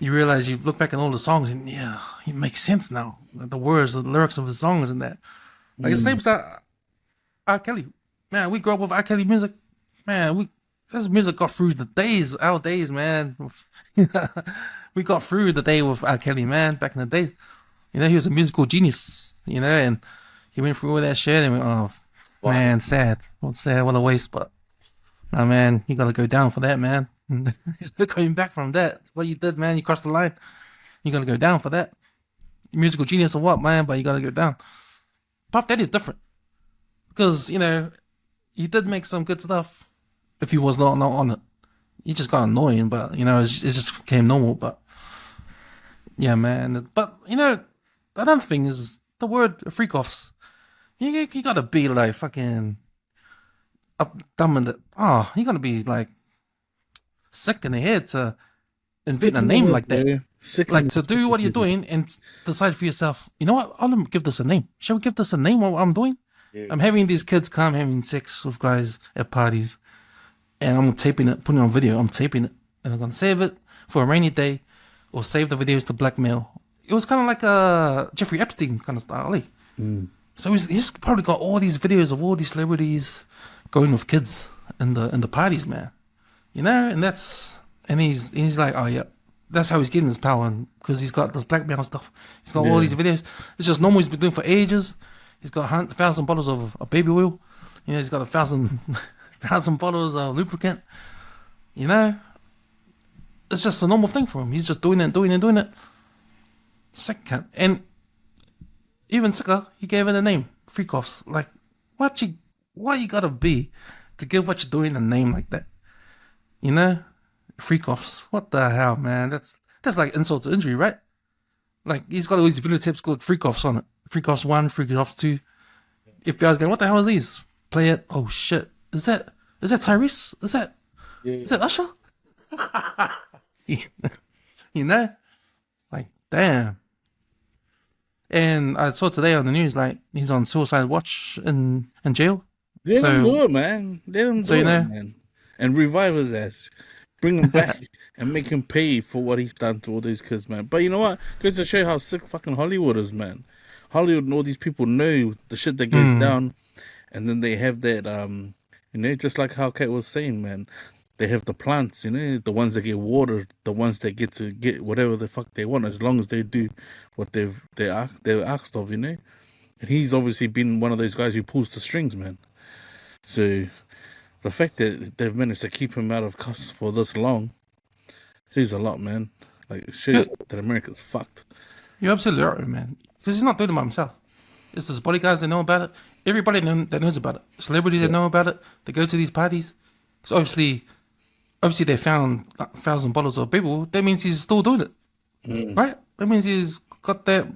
you realize, you look back at all the songs, and yeah, it makes sense now. The words, the lyrics of his songs, and that. Like the same stuff. R. Kelly, man, we grew up with R. Kelly music. Man, this music got through our days, man. We got through the day with R. Kelly, man, back in the days. You know, he was a musical genius, you know, and he went through all that shit and went, oh, man, sad. What a waste, but, nah, man, you gotta go down for that, man. He's not coming back from that. What you did, man, you crossed the line. You gotta go down for that. Musical genius or what, man, but you gotta go down. Puff Daddy's different. Because, you know, he did make some good stuff if he was not on it. He just got annoying, but, you know, it just became normal, but, yeah, man. But, you know, another thing is the word freak-offs. You gotta be, like, fucking up dumb in the... Oh, you gotta be, like, sick in the head to invent a name like that. Like, to do what you're doing and decide for yourself, you know what, I'll give this a name. Shall we give this a name, what I'm doing? Yeah. I'm having these kids come having sex with guys at parties, and I'm taping it, putting it on video. I'm taping it, and I'm gonna save it for a rainy day, or save the videos to blackmail. It was kind of like a Jeffrey Epstein kind of style, eh? So he's probably got all these videos of all these celebrities going with kids in the parties, man. You know, and he's like, oh yeah, that's how he's getting his power, because he's got this blackmail stuff. He's got all these videos. It's just normal. He's been doing for ages. He's got 1,000 bottles of baby oil. You know, he's got 1,000 bottles of lubricant. You know, it's just a normal thing for him. He's just doing it. Sick cunt. And even sicker, he gave it a name, Freak-Offs. Like, what you gotta be to give what you're doing a name like that? You know, Freak-Offs. What the hell, man? That's like insult to injury, right? Like, he's got all these video tapes called Freak-Offs on it. Freak-Offs 1, Freak-Offs 2. FBI's going, what the hell is these? Play it. Oh shit. Is that Tyrese? Is that Usher? You know? Like, damn. And I saw today on the news, like, he's on suicide watch in jail. Let him do it, man. Let him do it, man. And revive his ass. Bring him back and make him pay for what he's done to all these kids, man. But you know what? Goes to show you how sick fucking Hollywood is, man. Hollywood and all these people know the shit that goes down, and then they have that, you know, just like how Kate was saying, man. They have the plants, you know, the ones that get watered, the ones that get to get whatever the fuck they want, as long as they do what they're asked of, you know. And he's obviously been one of those guys who pulls the strings, man. So the fact that they've managed to keep him out of custody for this long says a lot, man. Like, it shows that America's fucked. You're absolutely right, man. Because he's not doing it by himself. It's his bodyguards that know about it. Everybody that knows about it. Celebrities that know about it. They go to these parties. Because obviously they found 1,000 bottles of baby oil. That means he's still doing it, right? That means he's got that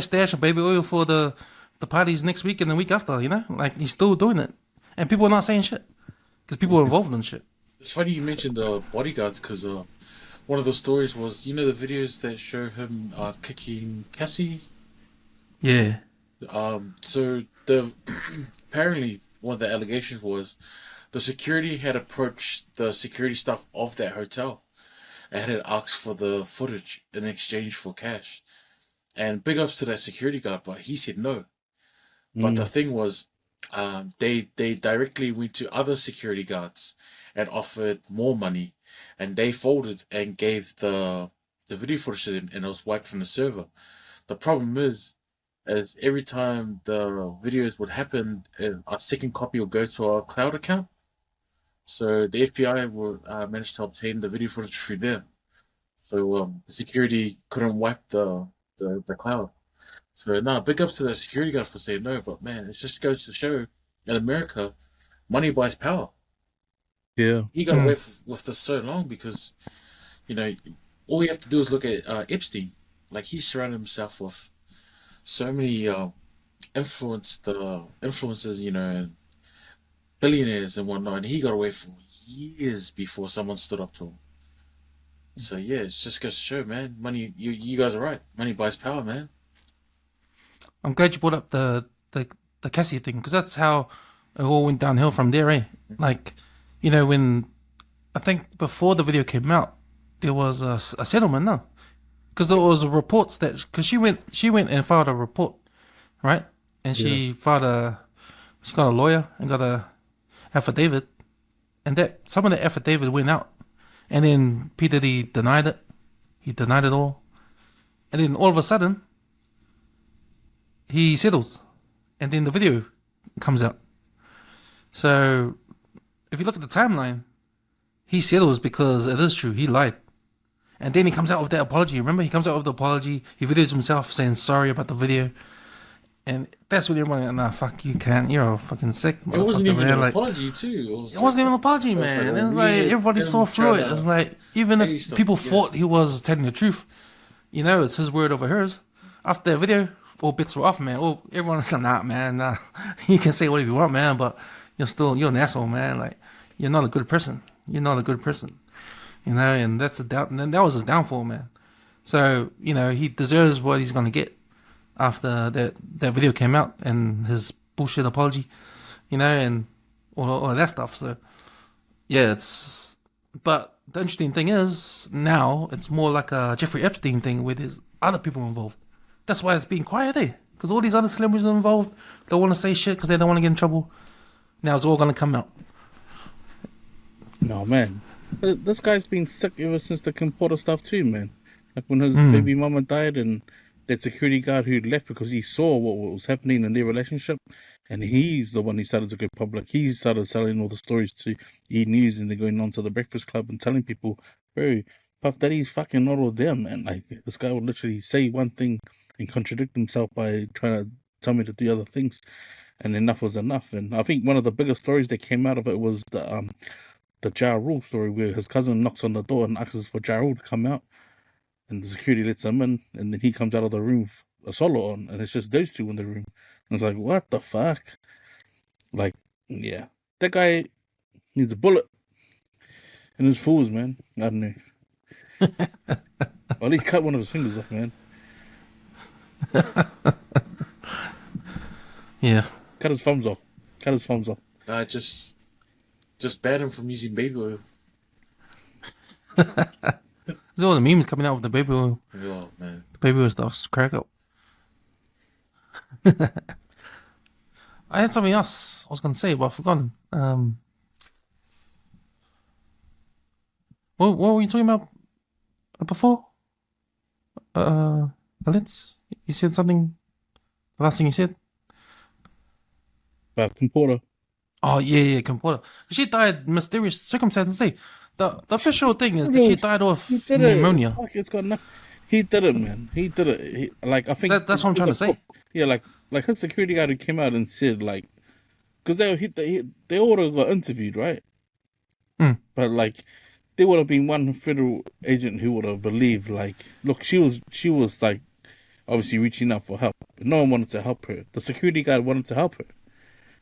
stash of baby oil for the parties next week and the week after. You know, like, he's still doing it, and people are not saying shit because people are involved in shit. It's funny you mentioned the bodyguards, because one of the stories was, you know, the videos that show him kicking Cassie. Yeah. So apparently one of the allegations was the security had approached the security staff of that hotel and had asked for the footage in exchange for cash. And big ups to that security guard, but he said no. But the thing was, they directly went to other security guards and offered more money, and they folded and gave the video footage to them, and it was wiped from the server. The problem is every time the videos would happen, a second copy will go to our cloud account. So the FBI will manage to obtain the video footage through there. So the security couldn't wipe the cloud. So big ups to the security guard for saying no, but man, it just goes to show in America, money buys power. Yeah. He got away with this so long because, you know, all you have to do is look at Epstein. Like, he surrounded himself with so many influencers, you know, and billionaires and whatnot, and he got away for years before someone stood up to him. So yeah, it just goes to show, man, money. You guys are right. Money buys power, man. I'm glad you brought up the Cassie thing, because that's how it all went downhill from there, eh? Like, you know, when I think before the video came out, there was a settlement, no? Because there was reports that because she went and filed a report, right? And she got a lawyer and got a affidavit, and that some of the affidavit went out, and then P-Diddy denied it. He denied it all, and then all of a sudden he settles, and then the video comes out. So if you look at the timeline, he settles because it is true. He lied. And then he comes out with that apology. Remember? He comes out with the apology. He videos himself saying sorry about the video. And that's when everyone like, nah, fuck you, can't. You're fucking sick. It wasn't even an like, apology, too. It wasn't even an apology, man. It was like everybody saw through it. It was like, even if people thought he was telling the truth, you know, it's his word over hers. After that video, all bits were off, man. Everyone's like, nah, man, nah. You can say whatever you want, man, but you're an asshole, man. Like, you're not a good person. You're not a good person. You know, and that's and that was his downfall, man. So, you know, he deserves what he's gonna get after that video came out and his bullshit apology, you know, and all of that stuff. So, yeah, but the interesting thing is now it's more like a Jeffrey Epstein thing where there's other people involved. That's why it's being quiet there, because all these other celebrities are involved. They want to say shit because they don't want to get in trouble. Now it's all gonna come out. No, man. This guy's been sick ever since the Kim Porter stuff too, man. Like when his baby mama died and that security guard who left because he saw what was happening in their relationship, and he's the one who started to go public. He started selling all the stories to E! News, and they're going on to the Breakfast Club and telling people, bro, Puff Daddy's fucking not all them, man. Like, this guy would literally say one thing and contradict himself by trying to tell me to do other things, and enough was enough. And I think one of the biggest stories that came out of it was the Ja Rule story, where his cousin knocks on the door and asks for Ja Rule to come out, and the security lets him in, and then he comes out of the room with a solo on, and it's just those two in the room. And it's like, what the fuck? Like, yeah, that guy needs a bullet in his fools, man. I don't know. Or at least cut one of his fingers off, man. Yeah. Cut his thumbs off. Just ban him from using baby oil. There's all the memes coming out with the baby oil. Oh, man. The baby oil stuff's crack up. I had something else I was going to say, but I've forgotten. What were you talking about before? Alex? You said something? The last thing you said? About Kim Porter. Oh, yeah, Kim Porter. She died mysterious circumstances. See, the official thing is that she died of pneumonia. Fuck, it's got enough. He did it, man. He did it. I think that's what I'm trying to say. Yeah, like his security guard who came out and said, like, because they all got interviewed, right? But like, there would have been one federal agent who would have believed, like, look, she was like, obviously reaching out for help, but no one wanted to help her. The security guard wanted to help her,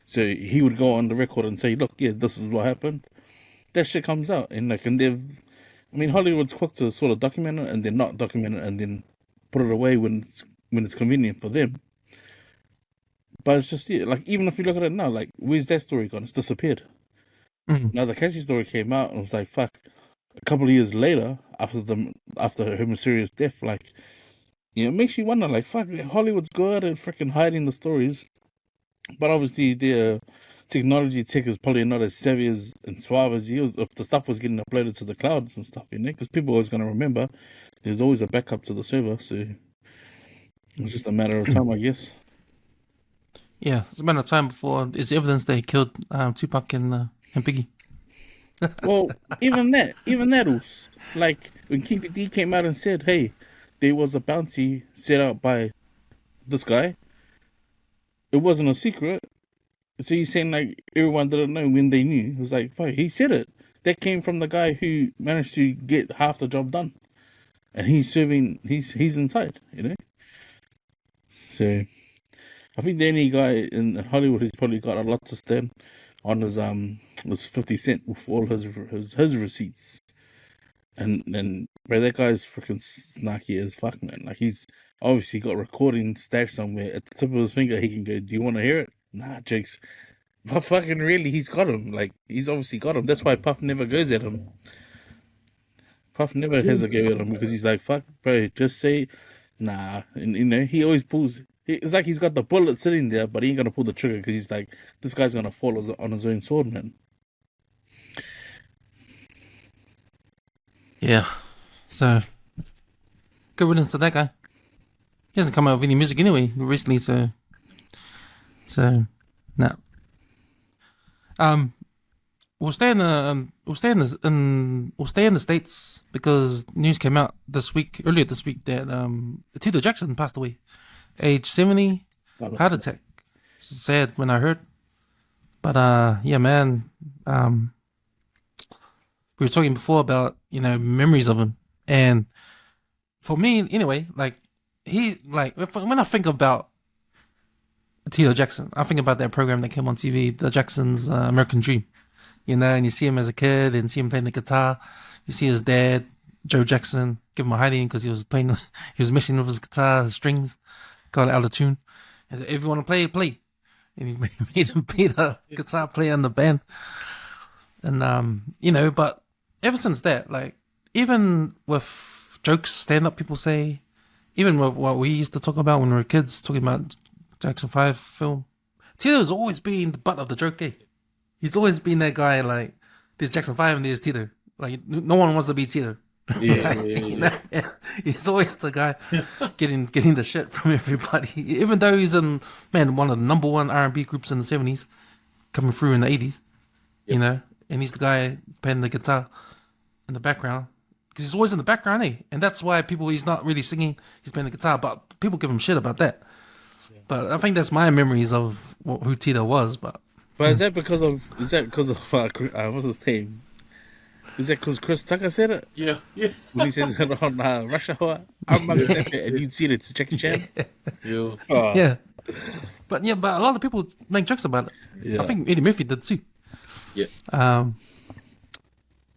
so he would go on the record and say, look, yeah, this is what happened. That shit comes out, and Hollywood's quick to sort of document it and then not document it and then put it away when it's convenient for them. But it's just, yeah, like, even if you look at it now, like, where's that story gone? It's disappeared. Now the Cassie story came out and it was like, fuck, a couple of years later, after her mysterious death, like, you know, it makes you wonder, like, fuck, Hollywood's good at freaking hiding the stories, but obviously their technology tech is probably not as savvy and suave as you if the stuff was getting uploaded to the clouds and stuff, you know, because people are always going to remember there's always a backup to the server, so it's just a matter of time, I guess. Yeah, it's a matter of time before there's evidence they killed Tupac and Biggie. Well, even that was like when King D came out and said, hey, there was a bounty set out by this guy. It wasn't a secret. So he's saying like everyone didn't know when they knew. It was like, boy, he said it. That came from the guy who managed to get half the job done. And he's inside, you know? So I think the only guy in Hollywood who's probably got a lot to stand on was 50 Cent with all his receipts. And bro, that guy's freaking snarky as fuck, man. Like, he's obviously got recording stashed somewhere at the tip of his finger. He can go, do you want to hear it? Nah, Jakes. But fucking really, he's got him. Like, he's obviously got him. That's why Puff never goes at him. Puff never hesitated on him because he's like, fuck, bro, just say, nah. And, he always pulls. It's like he's got the bullet sitting there, but he ain't going to pull the trigger because he's like, this guy's going to fall on his own sword, man. Yeah. So, good riddance to that guy. He hasn't come out with any music anyway recently, so no. We'll stay in the States because news came out earlier this week that Tito Jackson passed away, age 70, heart attack. It's sad when I heard, but yeah, man. We were talking before about memories of him, and for me anyway, like when I think about Tito Jackson, I think about that program that came on TV, the Jackson's American Dream. And you see him as a kid and see him playing the guitar. You see his dad, Joe Jackson, give him a hiding because he was messing with his guitar, his strings, got it out of tune. He said, if you want to play, play. And he made him be the guitar player in the band. And, but ever since that, like, even with jokes, stand-up people say, even with what we used to talk about when we were kids, talking about Jackson 5 film, Tito's always been the butt of the joke, eh? He's always been that guy, like, there's Jackson 5 and there's Tito. Like, no one wants to be Tito. Yeah. He's always the guy getting the shit from everybody. Even though he's one of the number one R&B groups in the 70s, coming through in the 80s, and he's the guy playing the guitar in the background. Because he's always in the background, eh? And that's why he's not really singing, he's playing the guitar, but people give him shit about that. Yeah. But I think that's my memories of who Tito was, but is that because of what's his name? Is that because Chris Tucker said it? Yeah. When he says it on Rush Hour, I'm not gonna and you'd see it to Jackie Chan. Yeah. Yeah. But a lot of people make jokes about it. Yeah. I think Eddie Murphy did too. Yeah. On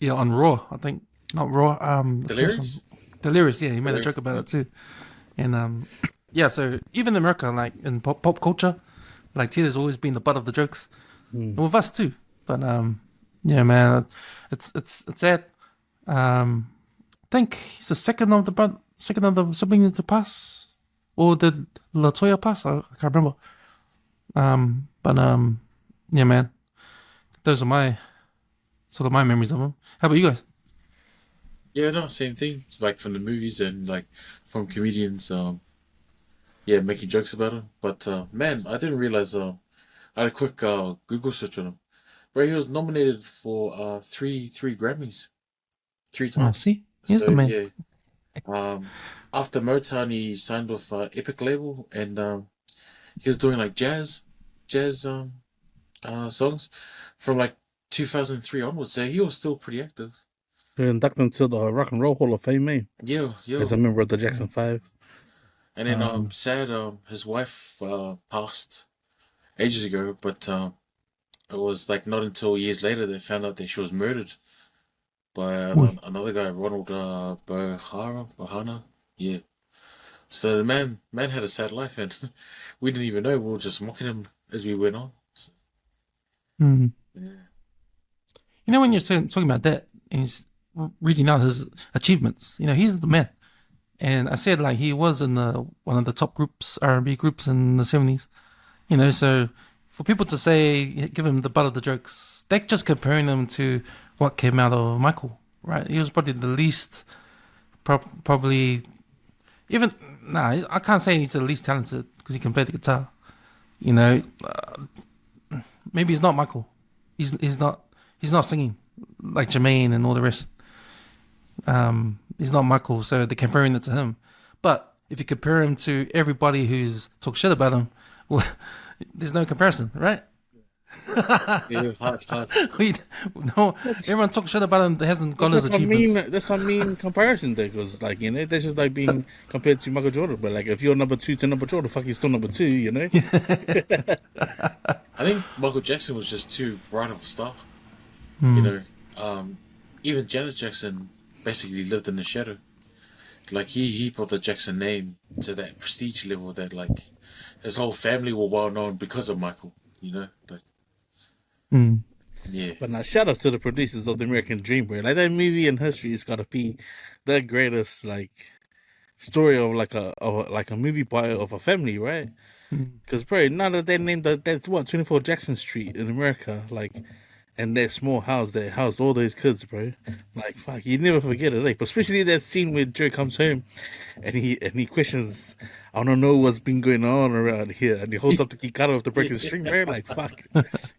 Raw, I think. Not Raw. Delirious? Delirious, yeah, he made a joke about it too. And so even in America, like in pop culture, like Tito's always been the butt of the jokes. And with us too. But yeah, man, it's sad. I think he's the second of the siblings to pass, or did Latoya pass? I can't remember. Yeah, man, those are my memories of him. How about you guys? Yeah, no, same thing. It's like from the movies and like from comedians, making jokes about him. But man, I didn't realize. I had a quick Google search on him. Where he was nominated for three Grammys, 3 times. Oh, see, he's the man. Yeah. After Motown, he signed with Epic label, and he was doing like jazz songs from like 2003 onwards. So he was still pretty active. Inducted into the Rock and Roll Hall of Fame, man. Yeah. As a member of the Jackson 5. And then sad, his wife passed ages ago, but it was like not until years later they found out that she was murdered by another guy, Ronald Bohana. Yeah. So the man had a sad life, and we didn't even know. We were just mocking him as we went on. So, yeah. When you're talking about that, and he's reading out his achievements, he's the man. And I said, like, he was in one of the top groups, R&B groups in the 70s. So for people to say, give him the butt of the jokes, they're just comparing him to what came out of Michael, right? He was probably the least, probably, I can't say he's the least talented because he can play the guitar. Maybe he's not Michael. He's not singing like Jermaine and all the rest. He's not Michael, so they're comparing it to him. But if you compare him to everybody who's talk shit about him, well, there's no comparison, right? Yeah, hard. Everyone talks shit about him that hasn't got his achievements. That's a mean comparison there, because that's just like being compared to Michael Jordan. But like, if you're number 2 to number Jordan, fuck, he's still number 2, I think Michael Jackson was just too bright of a star. Even Janet Jackson basically lived in the shadow. Like he brought the Jackson name to that prestige level that like his whole family were well known because of Michael. Yeah. But now, shout out to the producers of the American Dream, bro. Like that movie in history is gotta be the greatest like story of like a movie bio of a family, right? Because bro, now that they named that's what 24 Jackson Street in America, like, and that small house that housed all those kids, bro. Like fuck, you never forget it, like. But especially that scene where Joe comes home, and he questions, I don't know what's been going on around here, and he holds up the guitar with the broken string, bro. Like fuck.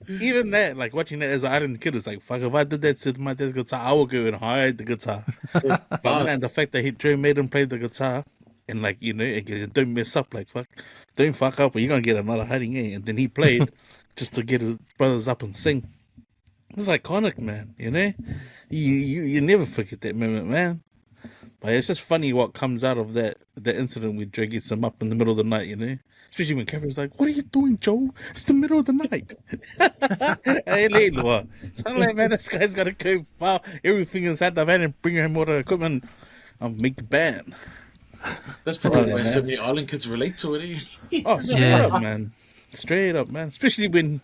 Even that, like watching that as an island kid, is like fuck. If I did that to my dad's guitar, I would go and hide the guitar. But man, the fact that Joe made him play the guitar. And like, you know, and don't mess up, like fuck, don't fuck up or you're gonna get another hiding, eh? And then he played just to get his brothers up and sing. It was iconic, man, you know? You never forget that moment, man. But it's just funny what comes out of that incident with Joe gets him up in the middle of the night, you know? Especially when Kevin's like, what are you doing, Joe? It's the middle of the night. Hey, Lelo. So I'm like, man, this guy's gotta go file everything inside the van and bring him all the equipment and make the band. That's probably why so many island kids relate to it. Eh? Oh, straight up, man. Straight up, man. Especially when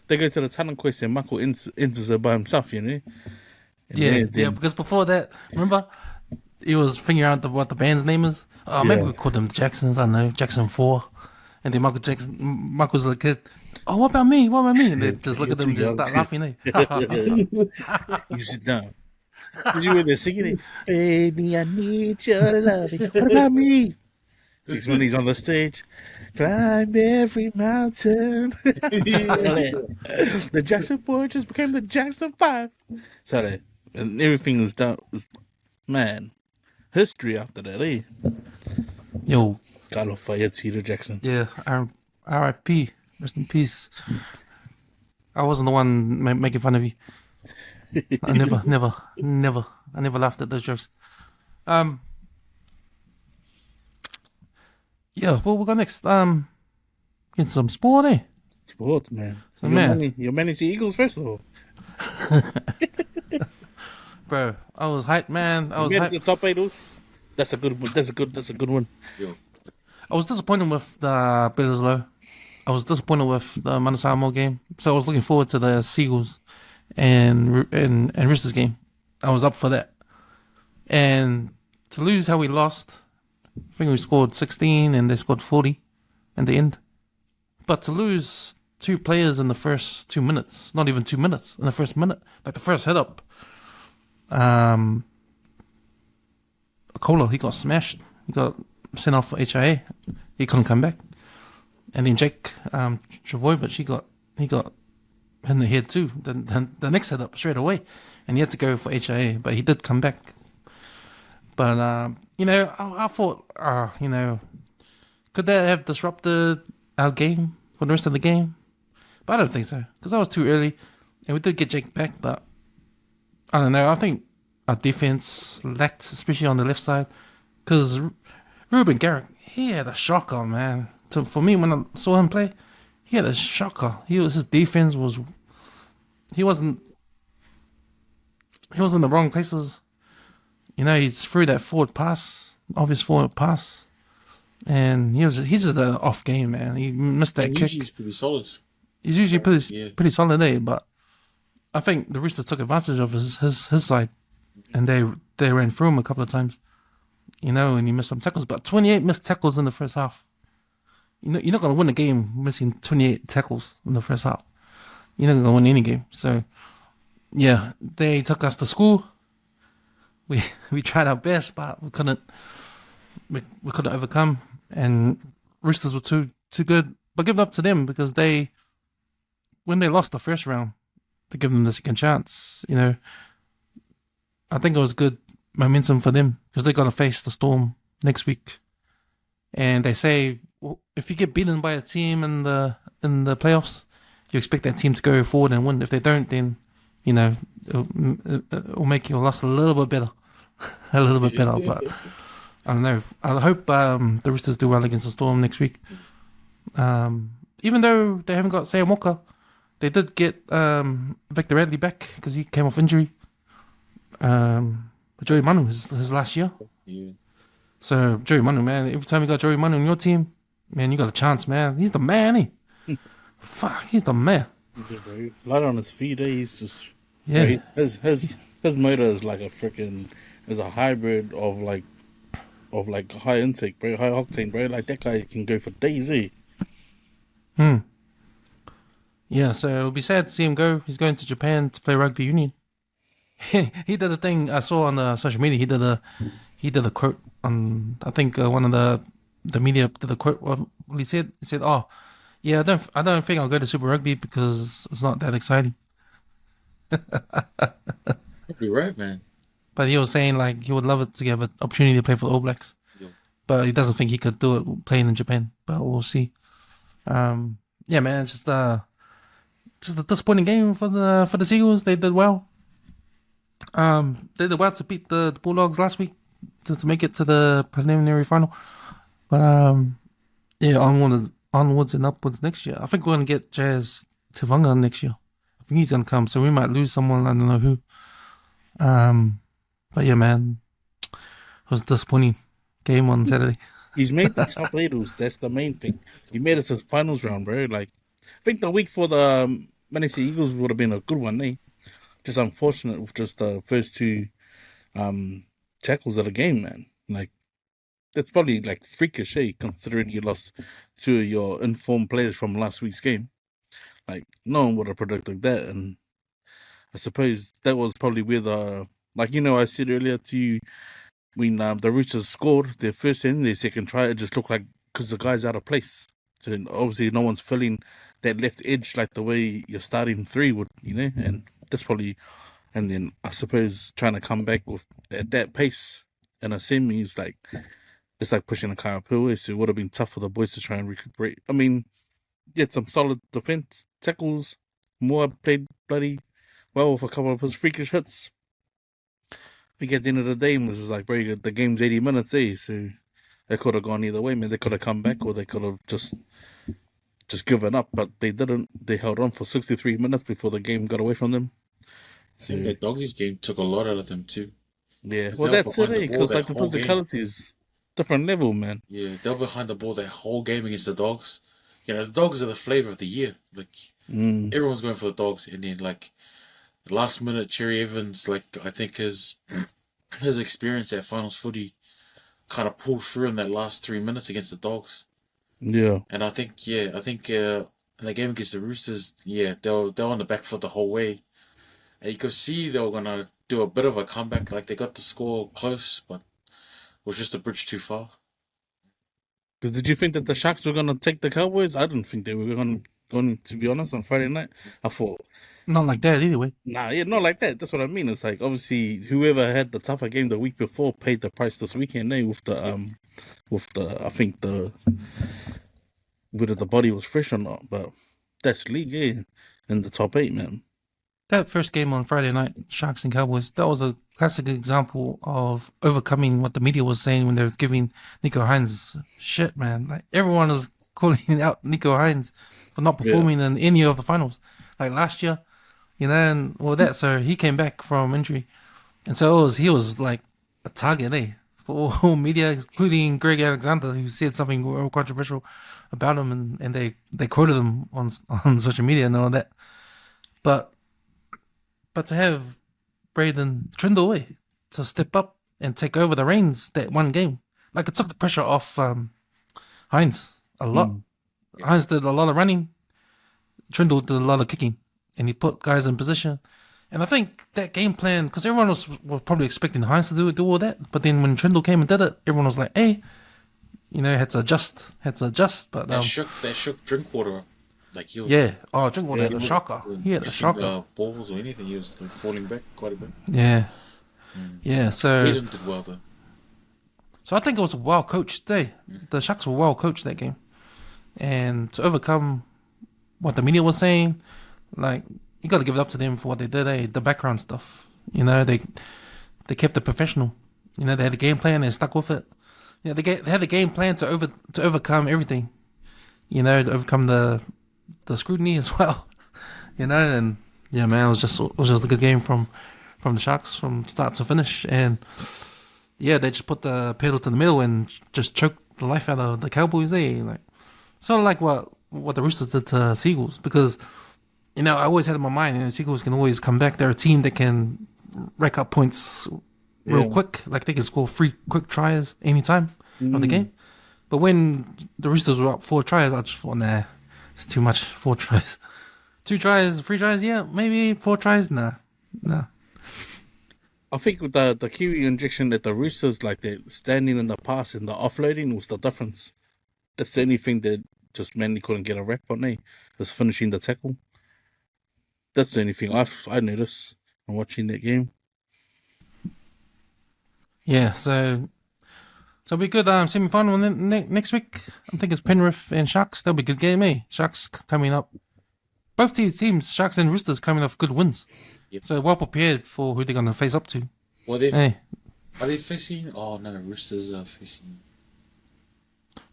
they go to the talent quest and Michael enters it by himself, you know? And Yeah, because before that, remember, he was figuring out what the band's name is. Oh, maybe we call them Jacksons. I don't know, Jackson 4. And then Michael's a kid. Oh, what about me? What about me? And they just look at them and just start laughing. Eh? You sit down. Did you hear they're singing it? Baby, I need your love. What about me? It's when he's on the stage. Climb every mountain. The Jackson 4 just became the Jackson 5. So and everything was done. Man, history after that, eh? Yo. Carlo Fire, Tito Jackson. Yeah, RIP. Rest in peace. I wasn't the one making fun of you. I never laughed at those jokes. Yeah, what we got next? Get some sport, eh? Sport, man. So, man. You're managing Eagles first of all. Bro, I was hyped, man. I was hyped. The top 8. That's a good one. That's a good one. Yeah. I was disappointed with the Bledislow. I was disappointed with the Manu Samoa game. So I was looking forward to the Seagulls and Roosters game. I was up for that. And to lose how we lost, I think we scored 16 and they scored 40 in the end. But to lose 2 players in the first 2 minutes, not even 2 minutes, in the first minute, like the first hit up, Kola, he got smashed. He got sent off for HIA. He couldn't come back. And then Jake Travojevic, he got hit in the head too. The next hit up straight away, and he had to go for HIA, but he did come back. But I thought, could that have disrupted our game for the rest of the game? But I don't think so, because that was too early, and we did get Jake back. But I don't know. I think our defense lacked, especially on the left side, because Ruben Garrick, he had a shocker, man. For me, when I saw him play, he had a shocker. His defense was, he wasn't in the wrong places. You know, he's threw that obvious forward pass, and he's just an off game, man. He missed that kick. Usually he's pretty solid. He's usually pretty solid there, but I think the Roosters took advantage of his side, and they ran through him a couple of times. You know, and he missed some tackles, but 28 missed tackles in the first half. You know, you're not going to win a game missing 28 tackles in the first half. You're not going to win any game. So, yeah, they took us to school. We tried our best, but we couldn't overcome. And Roosters were too good. But give it up to them, because when they lost the first round, to give them the second chance, you know, I think it was good momentum for them, because they're going to face the Storm next week. And they say, well, if you get beaten by a team in the playoffs, you expect that team to go forward and win. If they don't, then, you know, it'll make your loss a little bit better. A little bit better, but I don't know. I hope the Roosters do well against the Storm next week. Even though they haven't got Sam Walker, they did get Victor Radley back, because he came off injury. Joey Manu, his last year. Yeah. So, Joey Manu, man, every time you got Joey Manu on your team, man, you got a chance, man. He's the man, eh? Fuck, he's the man. Yeah, bro. Light on his feet, he's just bro, Yeah, his motor is like is a hybrid of like high intake, bro, high octane, bro. Like that guy can go for days, eh? yeah. So it'll be sad to see him go. He's going to Japan to play rugby union. He did a thing I saw on the social media. He did a quote on, I think, one of the media did a quote. What he said, "Oh, yeah, I don't think I'll go to Super Rugby because it's not that exciting." You're right, man. But he was saying like he would love it to have an opportunity to play for the All Blacks, Yeah. but he doesn't think he could do it playing in Japan. But we'll see. Yeah, man, it's just a disappointing game for the Seagulls. They did well. They did well to beat the Bulldogs last week to make it to the preliminary final. But yeah, onwards and upwards next year. I think we're gonna get Jazz Tivanga next year. I think he's gonna come, so we might lose someone. I don't know who. But yeah, man, it was a disappointing game on Saturday. He's made the top eights. That's the main thing. He made it to the finals round, bro. Like, I think the week for the Manchester Eagles would have been a good one, eh? Just unfortunate with just the first two tackles of the game, man. Like, that's probably like freakish, eh? Considering you lost two of your informed players from last week's game. Like, no one would have predicted that, and I suppose that was probably where I said earlier to you, when the Roosters scored their first and their second try, it just looked like because the guy's out of place. So obviously no one's filling that left edge like the way your starting three would, and that's probably, and then I suppose trying to come back with at that pace in a semi is like, it's like pushing a car uphill. So it would have been tough for the boys to try and recuperate. I mean, he had some solid defense tackles. Moore played bloody well with a couple of his freakish hits. I think at the end of the day, it was just like, bro, the game's 80 minutes, eh? So they could have gone either way, man. They could have come back or they could have just given up, but they didn't. They held on for 63 minutes before the game got away from them. I think that doggies game took a lot out of them too. Yeah, 'Cause well, they were that's it, behind the eh? ball Because that like the whole game. physicality is different level, man. Yeah, they were behind the ball that whole game against the dogs. The dogs are the flavor of the year. Like everyone's going for the dogs, and then like last minute, Cherry Evans, like I think his experience at finals footy kind of pulled through in that last 3 minutes against the dogs. Yeah, And I think in the game against the Roosters, yeah, they were on the back foot the whole way. And you could see they were gonna do a bit of a comeback, like they got the score close, but it was just a bridge too far. because did you think that the Sharks were gonna take the Cowboys? I didn't think they were going to be honest, on Friday night. I thought, Not like that, anyway. nah, yeah, not like that. That's what I mean. It's like obviously whoever had the tougher game the week before paid the price this weekend, eh? With the I think whether the body was fresh or not, but that's league, eh? In the top 8, man. That first game on Friday night, Sharks and Cowboys, that was a classic example of overcoming what the media was saying when they were giving Nico Hines shit, man. Like everyone was calling out Nico Hines for not performing in any of the finals, like last year, and all that. So he came back from injury, and so he was like a target, eh, for all media, including Greg Alexander, who said something real controversial about him, and they quoted him on social media and all that, But to have Braden Trindle to step up and take over the reins that one game, like it took the pressure off Hines a lot. Hines did a lot of running. Trindle did a lot of kicking, and he put guys in position. And I think that game plan, because everyone was probably expecting Hines to do all that, but then when Trindle came and did it, everyone was like, "Hey, had to adjust." But That shook Drinkwater up. Like he was, Drinkwater had a shocker. He had a shocker. Balls or anything. He was like, falling back quite a bit. Yeah. So Aiden did well though. So I think it was a well coached day. The Sharks were well coached that game, and to overcome what the media was saying, like you got to give it up to them for what they did. The background stuff, they kept it professional. They had a game plan. They stuck with it. They had the game plan to overcome everything. To overcome the scrutiny as well. And yeah, man, it was just a good game from the Sharks from start to finish, and yeah, they just put the pedal to the metal and just choked the life out of the Cowboys. Like sort of like what the Roosters did to Seagulls, because I always had in my mind, Seagulls can always come back. They're a team that can rack up points real quick. Like, they can score 3 quick tries anytime of the game. But when the Roosters were up 4 tries, I just thought, nah, it's too much. 4 tries. 2 tries, 3 tries, yeah, maybe. 4 tries, nah. I think with the Kiwi injection that the Roosters, like the standing in the pass and the offloading was the difference. That's the only thing that just Manly couldn't get a rep on, was finishing the tackle. That's the only thing I noticed when watching that game. Yeah, so it'll be good semi-final next week. I think it's Penrith and Sharks. That'll be a good game, eh? Sharks coming up. Both teams, Sharks and Roosters, coming off good wins. Yep. So well prepared for who they're going to face up to. Well, are they facing? Oh no, Roosters are facing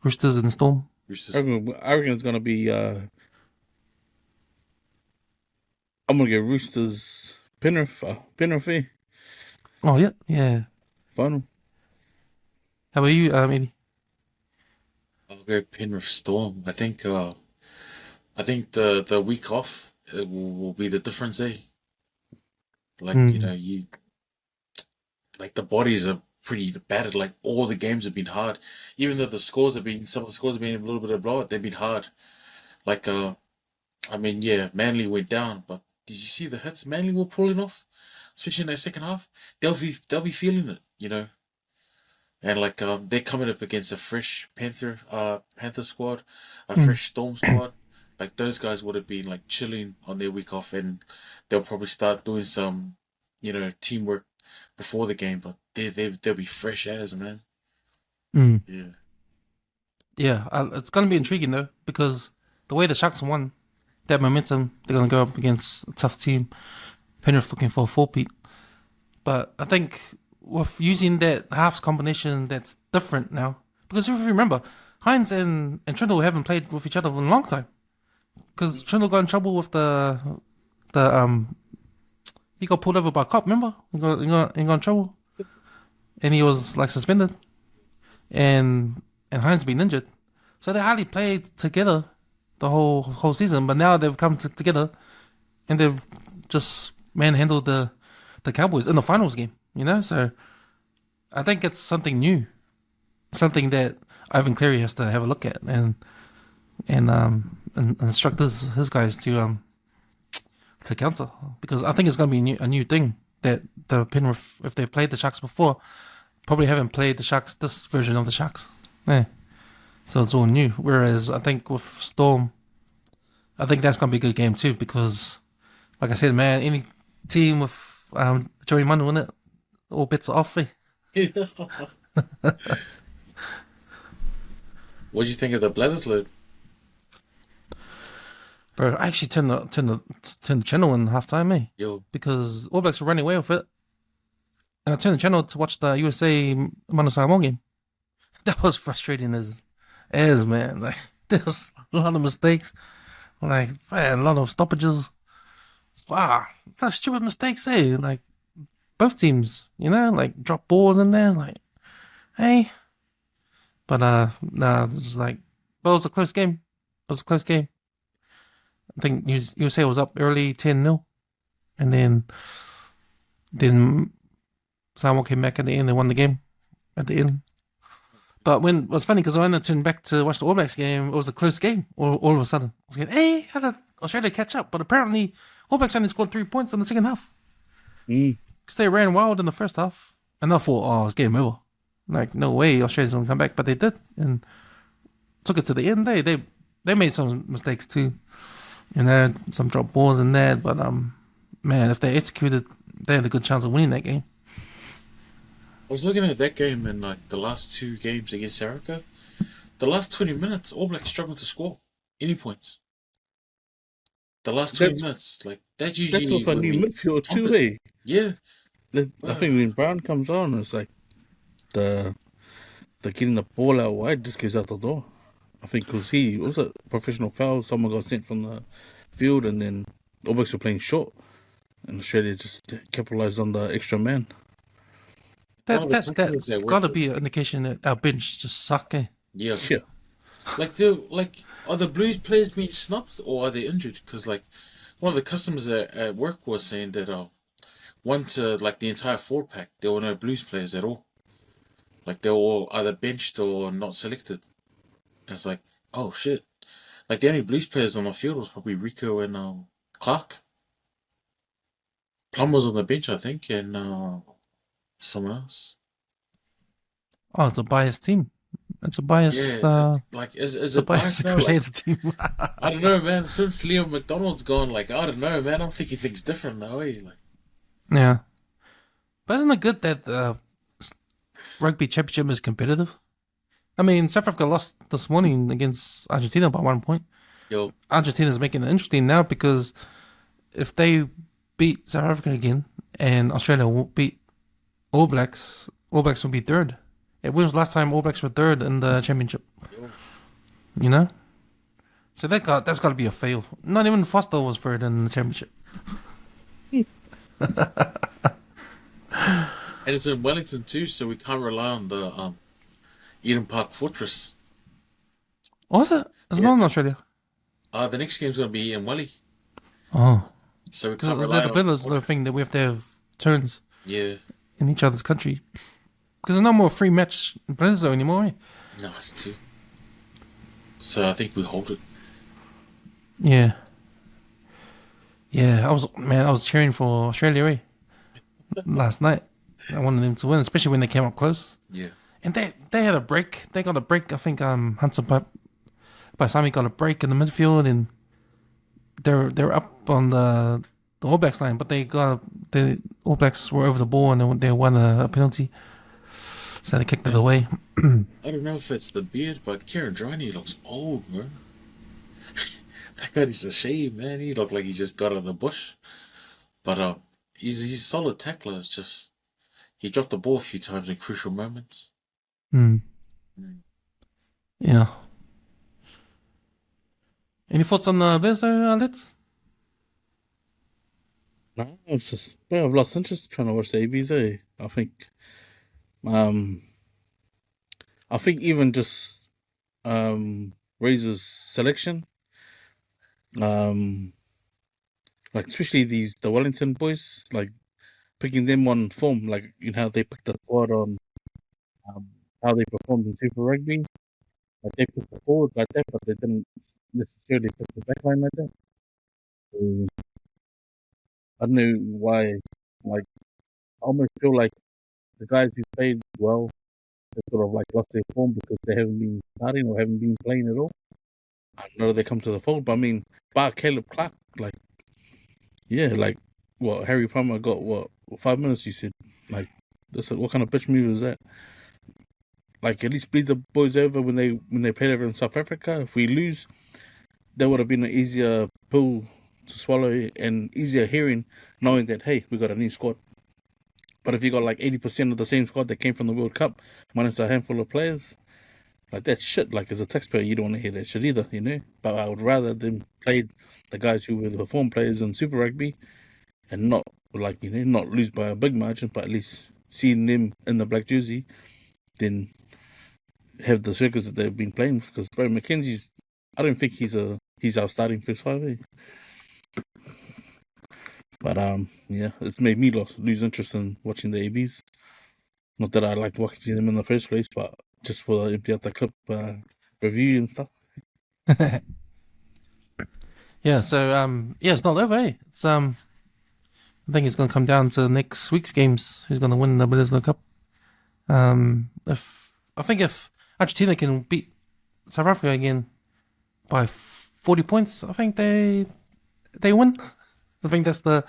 Roosters and Storm. Roosters. I reckon it's gonna be. I'm gonna get Roosters Penrith. Penrith. Oh yeah. Final. How about you, Eddie? I'll go Penrith Storm. I think the week off will be the difference, eh? Like like the bodies are pretty battered. Like all the games have been hard, even though some of the scores have been a little bit of blowout. They've been hard. Like Manly went down, but did you see the hits Manly were pulling off, especially in their second half? They'll be feeling it, And like they're coming up against a fresh Panther squad, a fresh Storm squad. Like those guys would have been like chilling on their week off, and they'll probably start doing some, teamwork before the game. But they'll be fresh as, man. Yeah. Yeah, it's gonna be intriguing though, because the way the Sharks won, that momentum, they're gonna go up against a tough team. Penrith looking for a 4-peat. But I think with using that halves combination, that's different now. Because if you remember, Hines and Trindle haven't played with each other in a long time. Because Trindle got in trouble with he got pulled over by a cop, remember? He got in trouble. And he was like suspended. And Hines been injured. So they hardly played together the whole season, but now they've come together and they've just manhandled the Cowboys in the finals game, So I think it's something new, something that Ivan Cleary has to have a look at and instruct his guys to counter, because I think it's going to be a new thing that the Penrith, if they've played the Sharks before, probably haven't played the Sharks, this version of the Sharks. Yeah. So it's all new. Whereas I think with Storm, I think that's going to be a good game too, because like I said, man, any team with Joey Manu in it, all bets are off. Eh? What do you think of the Bledislow? Bro, I actually turned the channel in halftime, eh? Yo. Because All Blacks were running away with it. And I turned the channel to watch the USA Manu Samoa game. That was frustrating as man. Like, there was a lot of mistakes. Like, man, a lot of stoppages. Wow, that's stupid mistakes, eh? Like, both teams, like, drop balls in there. Like, hey. But, nah, this is like, but it was a close game. I think USA was up early 10-0. And then Samoa came back at the end and won the game at the end. But it was funny, because when I turned back to watch the All Blacks game, it was a close game all of a sudden. I was going, hey, how did Australia catch up? But apparently, All Blacks only scored 3 points in the second half. Because they ran wild in the first half. And I thought, it's game over. Like, no way Australia's going to come back. But they did. And took it to the end. They made some mistakes too. Some drop balls in there. But, man, if they executed, they had a good chance of winning that game. I was looking at that game and like the last 2 games against Erica. The last 20 minutes, All Blacks struggled to score any points. The last 20 minutes, like that's usually. That's with a new midfield too, eh? Yeah. I think when Brown comes on, it's like the getting the ball out wide just goes out the door. I think because he was a professional foul, someone got sent from the field, and then All Blacks were playing short, and Australia just capitalized on the extra man. That's got to be an indication that our bench just suck, eh? Yeah. Yeah. Are the Blues players being snubbed or are they injured? Because like one of the customers at work was saying that once like the entire forward pack, there were no Blues players at all. Like they were all either benched or not selected. And it's like, oh shit! Like the only Blues players on the field was probably Rico and Clark. Plum was on the bench, I think, and someone else. Oh, it's a biased team. It's a biased. Yeah, like is It's it a biased biased now? Like created team. I don't know, man. Since Liam McDonald's gone, like I don't know, man. I'm thinking things different now. Eh? Like Yeah, but isn't it good that rugby championship is competitive? I mean, South Africa lost this morning against Argentina by 1 point. yo, Argentina's making it interesting now because if they beat South Africa again and Australia will beat All Blacks will be third. It was last time All Blacks were third in the championship. yo. You know, so that's got to be a fail. Not even Foster was third in the championship. And it's in Wellington too, so we can't rely on the Eden Park Fortress. Was it? It's Yeah, not in Australia. the next game's gonna be in Welly, Oh, so we because can't is rely that the on Bledislow Fortress. thing that we have to have turns Yeah, in each other's country? Because there's no more free match in Bledislow anymore. Eh? no, it's two. So I think we hold it. Yeah. Yeah, I was cheering for Australia last night. I wanted them to win, especially when they came up close. Yeah, And they had a break. They got a break. I think Hansen Paisami got a break in the midfield, and they're up on the All Blacks line, but the All Blacks were over the ball and they won a penalty, so they kicked it away. I don't know if it's the beard, but Kieran Driney looks old, bro. That guy needs a shave, man. He looked like he just got out of the bush. But he's a solid tackler. It's just he dropped the ball a few times in crucial moments. Mm. Mm. Yeah. Any thoughts on the Bledislow, Let's? No, it's just I've lost interest trying to watch the ABs. Um, I think even just Razor's selection, like especially the Wellington boys, like picking them on form, like you know how they picked the squad on how they performed in Super Rugby. Like they picked the forwards like that, but they didn't necessarily pick the backline like that. So, I don't know why. Like I almost feel like the guys who played well, they sort of like lost their form because they haven't been starting or haven't been playing at all. I know they come to the fold, but I mean, bar Caleb Clark, like yeah, like what Harry Palmer got 5 minutes? You said like this. What kind of bitch move is that? Like at least bleed the boys over when they played over in South Africa. If we lose, that would have been an easier pill to swallow and easier hearing, knowing that hey, we got a new squad. But if you got like 80% of the same squad that came from the World Cup, minus a handful of players, like that shit. Like as a taxpayer, you don't want to hear that shit either, you know. But I would rather them play the guys who were the form players in Super Rugby, and not like not lose by a big margin, but at least seeing them in the black jersey, then have the circus that they've been playing. Because bro, McKenzie's, I don't think he's our starting first five. Eh? But yeah, it's made me lose interest in watching the ABs. Not that I liked watching them in the first place, but just for the empty out the clip review and stuff. Yeah. So yeah, it's not over. Eh? It's I think it's going to come down to next week's games. Who's going to win the Bledislow Cup? If Argentina can beat South Africa again by 40 points, I think they win. I think that's the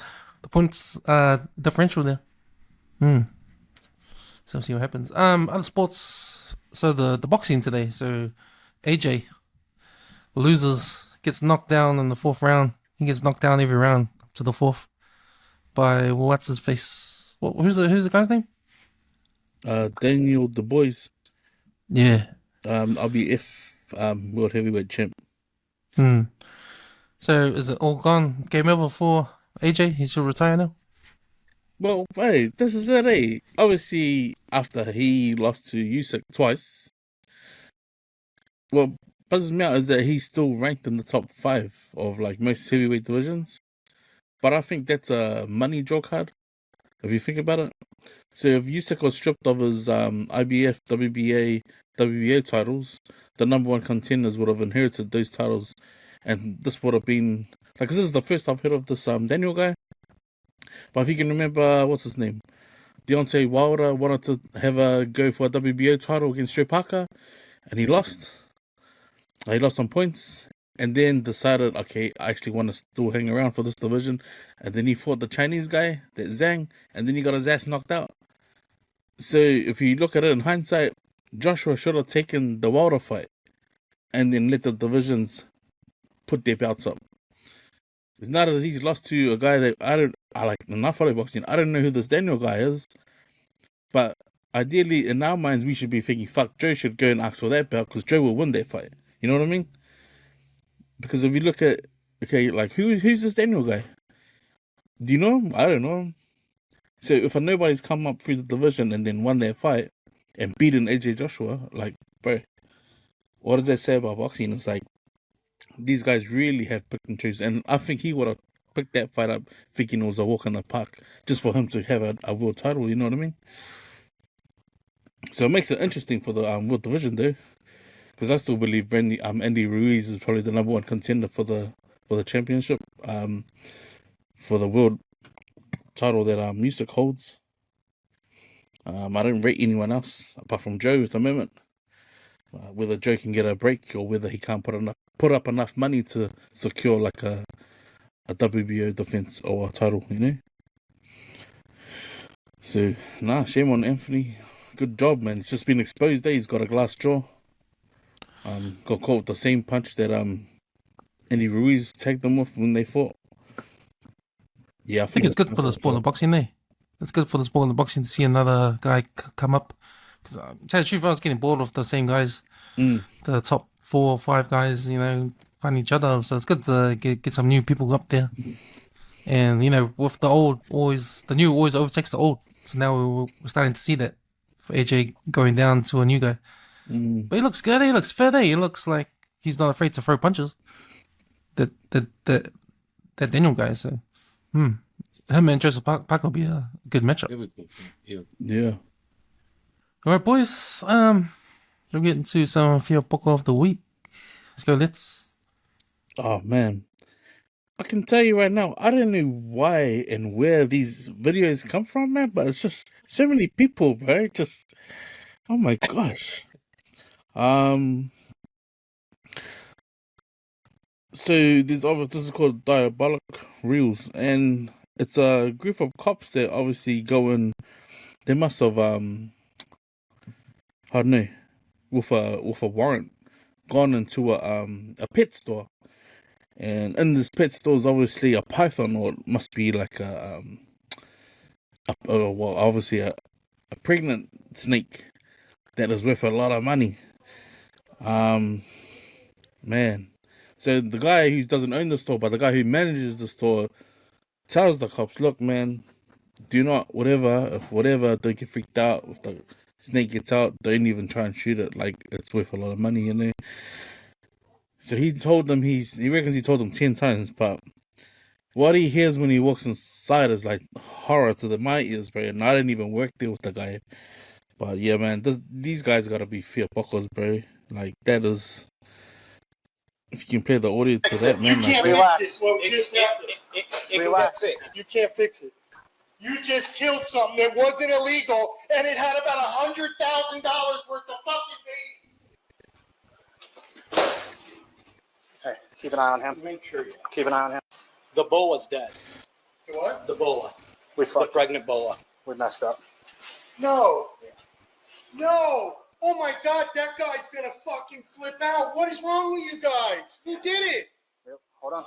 points differential there. So we'll see what happens. Other sports. So the boxing today. So AJ loses, gets knocked down in the fourth round. He gets knocked down every round up to the fourth by what's his face? Who's the guy's name? Daniel Du Bois, Yeah. RBF world heavyweight champ. So is it all gone? Game over for AJ? He should retire now. Well, hey, this is it, eh? Obviously, after he lost to Usyk twice, what buzzes me out is that he's still ranked in the top 5 of like most heavyweight divisions. But I think that's a money draw card, if you think about it. So if Usyk was stripped of his IBF, WBA, WBA titles, the number one contenders would have inherited those titles. And this would have been... Like, this is the first I've heard of this Daniel guy. But if you can remember, what's his name? Deontay Wilder wanted to have a go for a WBO title against Fia Poko, and he lost. He lost on points, and then decided, okay, I actually want to still hang around for this division. And then he fought the Chinese guy, that Zhang, and then he got his ass knocked out. So if you look at it in hindsight, Joshua should have taken the Wilder fight and then let the divisions put their belts up. It's not that he's lost to a guy that I like, not follow boxing. I don't know who this Daniel guy is, but ideally, in our minds, we should be thinking, fuck, Joe should go and ask for that belt because Joe will win that fight. You know what I mean? Because if you look at, okay, like, who's this Daniel guy? Do you know him? I don't know him. So if a nobody's come up through the division and then won their fight and beaten AJ Joshua, like, bro, what does that say about boxing? It's like, these guys really have picked and choose. And I think he would have picked that fight up thinking it was a walk in the park just for him to have a world title, you know what I mean? So it makes it interesting for the world division, though. Because I still believe Andy Ruiz is probably the number one contender for the championship, for the world title that Usyk holds. I don't rate anyone else apart from Joe at the moment. Whether Joe can get a break or whether he can't put up enough money to secure like a WBO defense or a title, you know. So shame on Anthony. Good job, man. It's just been exposed. He's got a glass jaw. Got caught with the same punch that Andy Ruiz tagged them with when they fought. Yeah, I think it's good for the sport of boxing there. It's good for the sport of boxing to see another guy come up. Because tell you the truth, I was getting bored of the same guys. The top 4 or 5 guys, you know, find each other. So it's good to get some new people up there. And, you know, with the new always overtakes the old. So now we're starting to see that for AJ going down to a new guy. But he looks good. He looks fit. He looks like he's not afraid to throw punches. That Daniel guy. So, him and Joseph Park will be a good matchup. Yeah. All right, boys. We'll get into some Fia Poko of the week. Let's go. Oh man, I can tell you right now, I don't know why and where these videos come from, man. But it's just so many people, bro. Just, oh my gosh. So this is called Diabolic Reels, and it's a group of cops that obviously go and they must have I don't know, with a warrant, gone into a pet store, and in this pet store is obviously a python, or it must be like obviously a pregnant snake that is worth a lot of money. Man. So the guy who doesn't own the store, but the guy who manages the store, tells the cops, look, man, do not, whatever, don't get freaked out. If the snake gets out, don't even try and shoot it. Like, it's worth a lot of money, you know? So he told them, he reckons he told them 10 times, but what he hears when he walks inside is like horror to my ears, bro. And I didn't even work there with the guy. But yeah, man, these guys gotta be Fia Pokos, bro. Like, that is... If you can play the audio to that, man. You can't fix it. Well, just relax. You can't fix it. You just killed something that wasn't illegal, and it had about $100,000 worth of fucking babies. Hey, keep an eye on him. Make sure you. Keep an eye on him. The boa's dead. The what? The boa. We The fucked. pregnant boa. We messed up. No. No. Oh my God, that guy's gonna fucking flip out. What is wrong with you guys? Who did it? Yep, hold on.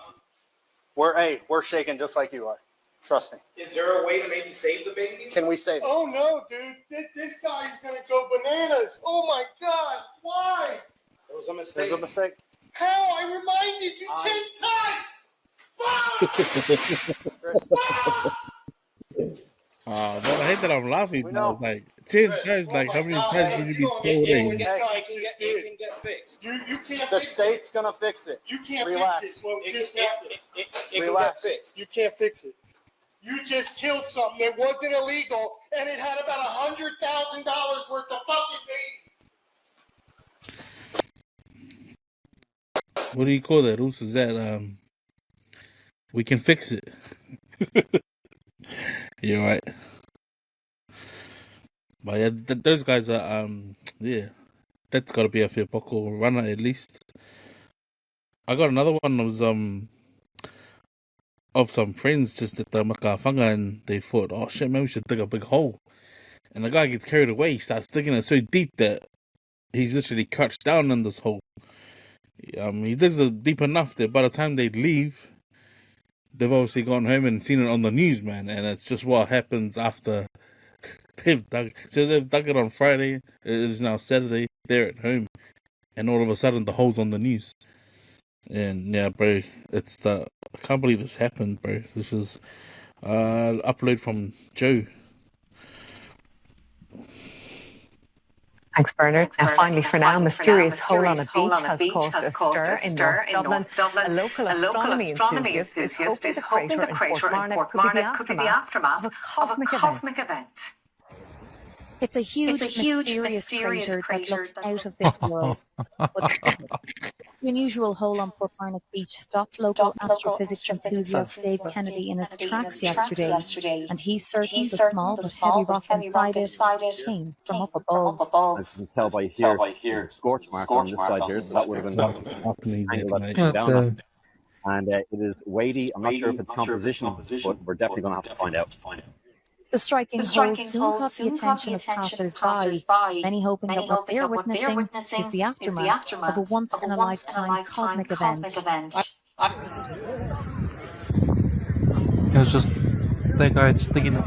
We're shaking just like you are. Trust me. Is there a way to maybe save the baby? Can we save it? Oh no, dude. This guy's gonna go bananas. Oh my God. Why? It was a mistake. There's a mistake. How? I reminded you 10 times. Fuck! Chris, Fuck! But I hate that I'm laughing. We But know. it's like 10 guys. Like how many times would you be told? It Hey, can get fixed. You can't The fix state's gonna fix it. it. You can't Relax. fix it. Well, It just can happened. get Relax. fixed. You can't fix it. You just killed something that wasn't illegal, and it had about $100,000 worth of fucking babies. what do you call that? Rules is that we can fix it. You're right. But yeah, those guys are yeah. That's got to be a Fia Poko runner at least. I got another one that was of some friends just at the Makawhanga, and they thought, oh shit, man, we should dig a big hole. And the guy gets carried away. He starts digging it so deep that he's literally crouched down in this hole. He digs it deep enough that by the time they leave, they've obviously gone home and seen it on the news, man. And it's just what happens after they've dug. So they've dug it on Friday. It is now Saturday. They're at home, and all of a sudden the hole's on the news. And yeah, bro, I can't believe this happened, bro. This is upload from Joe. Thanks, Bernard. And finally, for now, mysterious hole on a beach has caused a stir in North Dublin. A local astronomy enthusiast is hoping the crater in Portmarnock could be the aftermath of a cosmic event. It's a huge, mysterious crater that looks out of this world. But the unusual hole on Portmarnock Beach stopped local astrophysics enthusiast Dave Kennedy in his tracks yesterday, and he's certain the small but heavy rock inside it came from up above. As you can tell by here, scorch mark on this side here, so that would have been angle that came down. And it is weighty. I'm not sure if it's composition, but we're definitely going to have to find out. The striking hole soon caught the attention of passers-by, many hoping that what they're witnessing is the aftermath of a once-in-a-lifetime cosmic event. It was just that guy just digging it.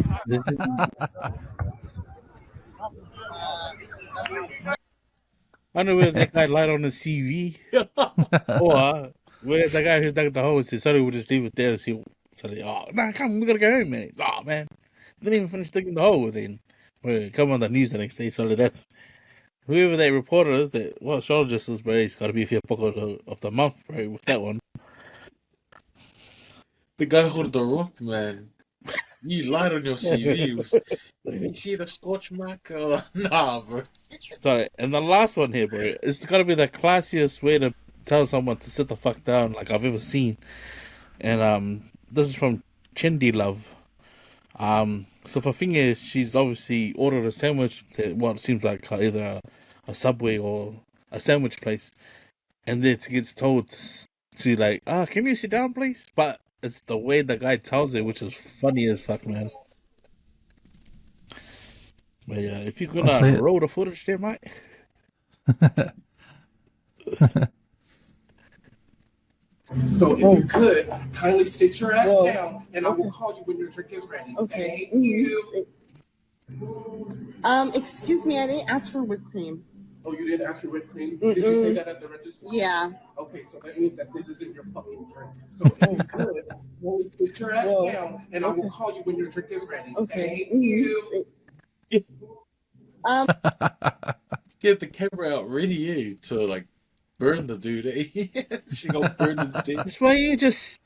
I don't know whether that guy lied on the CV or whether the guy who dug the hole said, sorry, we'll just leave it there and see. So they, oh, nah, come, we gotta go home, man. Oh, man. Didn't even finish digging the hole. Then come on the news the next day. So that's whoever that reporter is, that astrologist is, bro. He's got to be a Fia Poko of the month, bro. With that one, The guy holding the rope, man. You lied on your CV. You see the scorch mark? Nah, bro. sorry. And the last one here, bro, it's got to be the classiest way to tell someone to sit the fuck down, like I've ever seen. And this is from Chindi Love. So for Finger, she's obviously ordered a sandwich at what seems like either a Subway or a sandwich place, and then it gets told to like, can you sit down, please? But it's the way the guy tells it, which is funny as fuck, man. But yeah, if you're gonna roll the footage there, mate. So if you could, kindly sit your ass down, and I will call you when your drink is ready. Okay. Excuse me, I didn't ask for whipped cream. Oh, you didn't ask for whipped cream? Did you say that at the register? Yeah. Okay, so that means that this isn't your fucking drink. So if you could, sit your ass down, and I will call you when your drink is ready. Okay. Get the camera out ready, to like burn the dude. She gonna burn the stick. That's why you just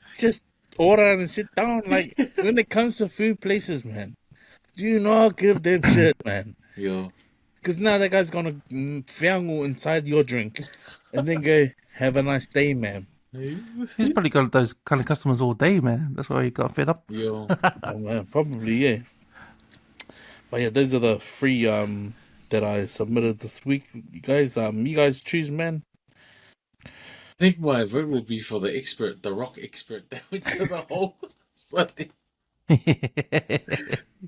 order and sit down. Like when it comes to food places, man, do not give them shit, man. Yo. Because now that guy's gonna fiango inside your drink and then go, have a nice day, man. He's probably got those kind of customers all day, man. That's why he got fed up. Yo. Oh, man, probably, yeah. But yeah, those are the three that I submitted this week. You guys choose, man. I think my vote will be for the rock expert that went to the hole.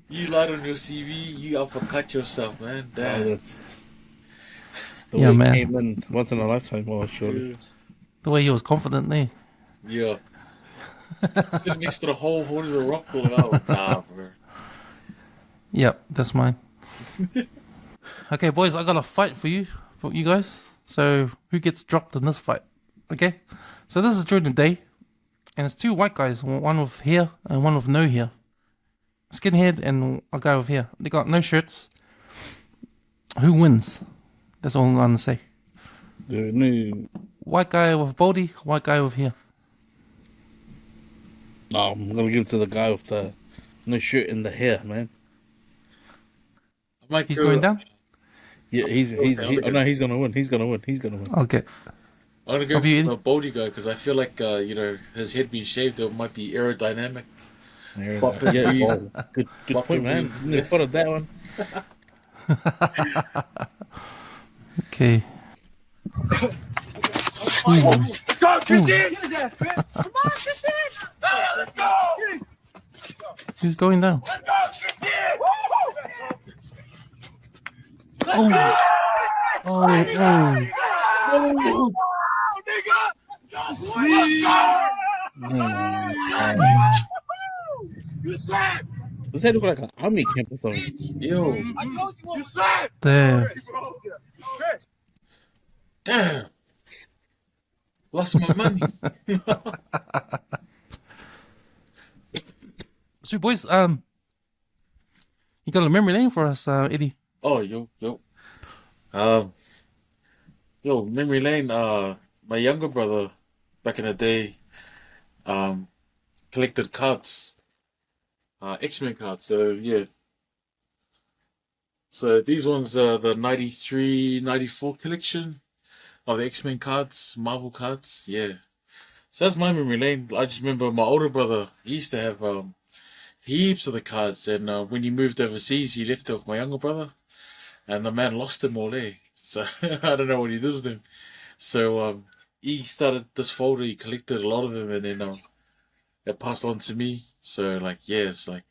You lied on your CV, you uppercut yourself, man. Damn. Oh, that's the way man. Came in once in a lifetime, surely. Yeah. The way he was confident there. Yeah. Sitting next to the hole holding the rock, nah, bro. Yep, that's mine. Okay, boys, I got a fight for you guys. So who gets dropped in this fight? Okay, so this is during the day, and it's two white guys, one with hair and one with no hair. skinhead and a guy over here. They got no shirts. Who wins? That's all I'm gonna say. The new. White guy with baldy, white guy with hair. No, I'm gonna give it to the guy with the no shirt and the hair, man. He's going down? Yeah, he's gonna win. He's gonna win. Okay. I'm gonna go for the baldy guy because I feel like his head being shaved, it might be aerodynamic. Good point, man. Never thought of that one. Okay. Go, Christian! Come on, Christian! Let's go! Who's going down? Let's go, Christian! Oh. Oh. Does that look like an army camp or something? Yo. There. Damn. Lost my money. So, boys, you got a memory lane for us, Eddie? Oh, yo. Memory lane. My younger brother, back in the day, collected cards, X-Men cards. So yeah. So these ones are the 93, 94 collection of the X-Men cards, Marvel cards. Yeah. So that's my memory lane. I just remember my older brother, he used to have heaps of the cards, and when he moved overseas, he left it with my younger brother, and the man lost them all there. So I don't know what he did with them. So he started this folder, he collected a lot of them, and then it passed on to me. So it's like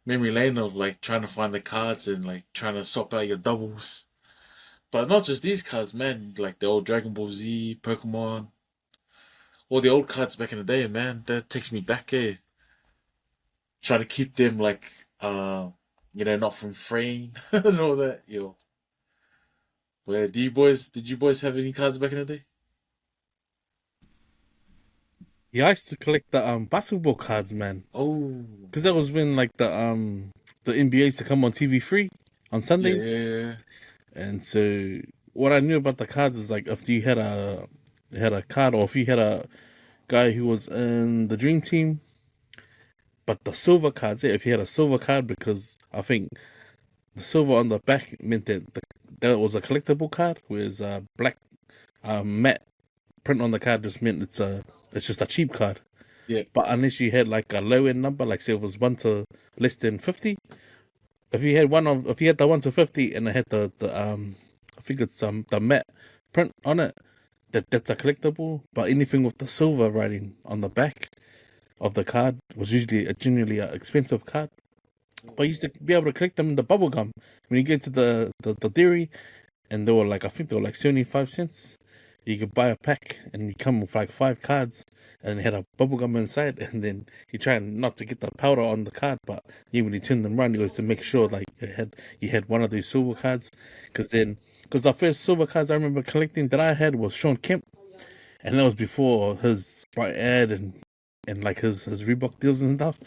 memory lane of like trying to find the cards and like trying to swap out your doubles. But not just these cards, man, like the old Dragon Ball Z, Pokemon, all the old cards back in the day, man. That takes me back here. Trying to keep them like not from fraying and all that, yo. Well, did you boys have any cards back in the day? Yeah, I used to collect the basketball cards, man. Oh, because that was when like the NBA used to come on TV3 on Sundays. Yeah. And so what I knew about the cards is like if you had a card, or if you had a guy who was in the dream team, but the silver cards, if you had a silver card, because I think the silver on the back meant that was a collectible card, whereas black matte print on the card just meant it's just a cheap card. Yeah. But unless you had like a low end number, like say it was 1 to less than 50, if you had the 1 to 50 and it had the I think it's the matte print on it, that's a collectible. But anything with the silver writing on the back of the card was usually a genuinely expensive card. But you used to be able to collect them in the bubble gum when you get to the dairy, and they were like, I think they were like 75 cents. You could buy a pack and you come with like 5 cards, and it had a bubble gum inside, and then you try not to get the powder on the card, but when you turn them around, you was to make sure like you had one of these silver cards, because the first silver cards I remember collecting that I had was Sean Kemp, and that was before his Sprite ad and like his Reebok deals and stuff.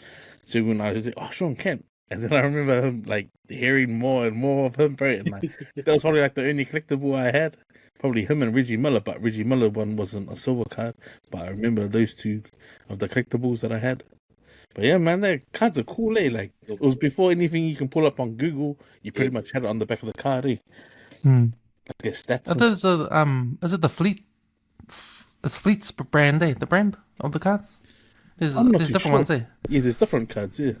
So when I was like, oh, Sean Kemp, and then I remember him like hearing more and more of him, bro, and like that was probably like the only collectible I had. Probably him and Reggie Miller, but Reggie Miller one wasn't a silver card. But I remember those two of the collectibles that I had. But yeah, man, their cards are cool, eh? Like it was before anything you can pull up on Google. You pretty much had it on the back of the card, eh? Like their stats. Is it the Fleet? It's Fleet's brand, eh? The brand of the cards. There's different ones, eh? Yeah, there's different cards, yeah.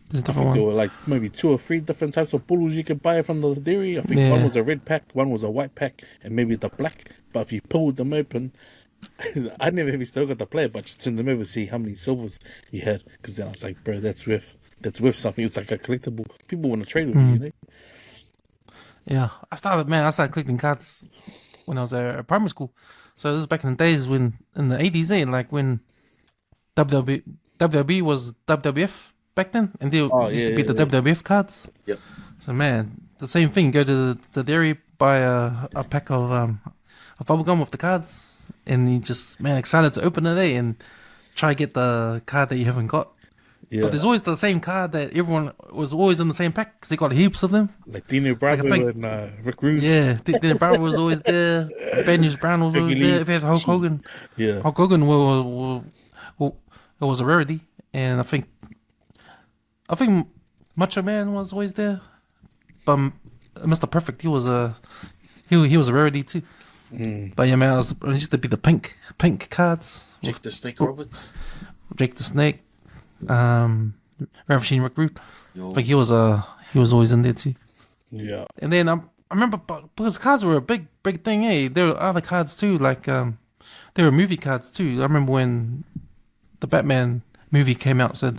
There's I different think ones. there were like maybe 2 or 3 different types of bulls you could buy from the dairy. I think one was a red pack, one was a white pack, and maybe the black. But if you pulled them open, I never even still got to play it, but just send them over, see how many silvers you had. Because then I was like, bro, that's worth something. It's like a collectible. People want to trade with you, you know? Yeah, I started collecting cards when I was at primary school. So this is back in the days in the 80s, like when WWE was WWF back then, and they used to be the WWF cards. Yep. So man, the same thing. Go to the dairy, buy a pack of bubblegum with the cards, and you just excited to open it and try to get the card that you haven't got. Yeah. But there's always the same card that everyone was always in the same pack because they got heaps of them. Like Dino Bravo and Rick Rude. Yeah, Dino Bravo was always there. Benji's Brown was always there. If you had Hulk Hogan, Hulk Hogan was a rarity, and I think Macho Man was always there. But Mr. Perfect, he was a rarity too. But yeah, man, it used to be the pink cards. Jake the Snake Roberts. Jake the Snake. Ravishing Rick Root. I think he was always in there too. Yeah. And then I remember because cards were a big thing. Hey, there were other cards too, like there were movie cards too. I remember when the Batman movie came out, so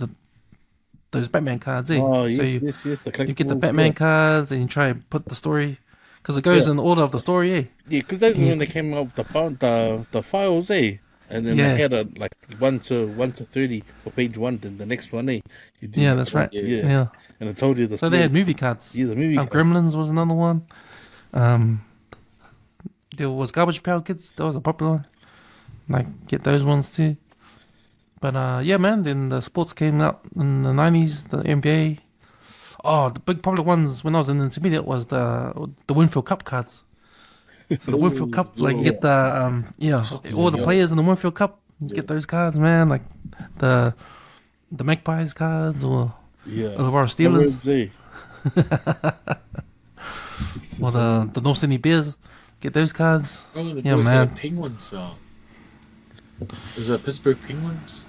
those Batman cards. Eh? Oh so yes, you get the Batman cards and you try and put the story because it goes in the order of the story. Eh? Yeah, because those were when they came out with the files. Eh. And then they had a like 1 to 30 for page 1, then the next one, that's right. Yeah. And it told you the. So they had movie cards. Yeah, the movie. Gremlins was another one. There was Garbage Pail Kids. That was a popular one. Like get those ones too. But yeah, man. Then the sports came out in the 90s. The NBA. Oh, the big popular ones when I was in intermediate was the Winfield Cup cards. So the Winfield Cup, like you get the all the players in the Winfield Cup, you get those cards, man. Like the Magpies cards or the Aurora Steelers, or the North Sydney Bears, get those cards. Oh, man. Penguins. Is it Pittsburgh Penguins?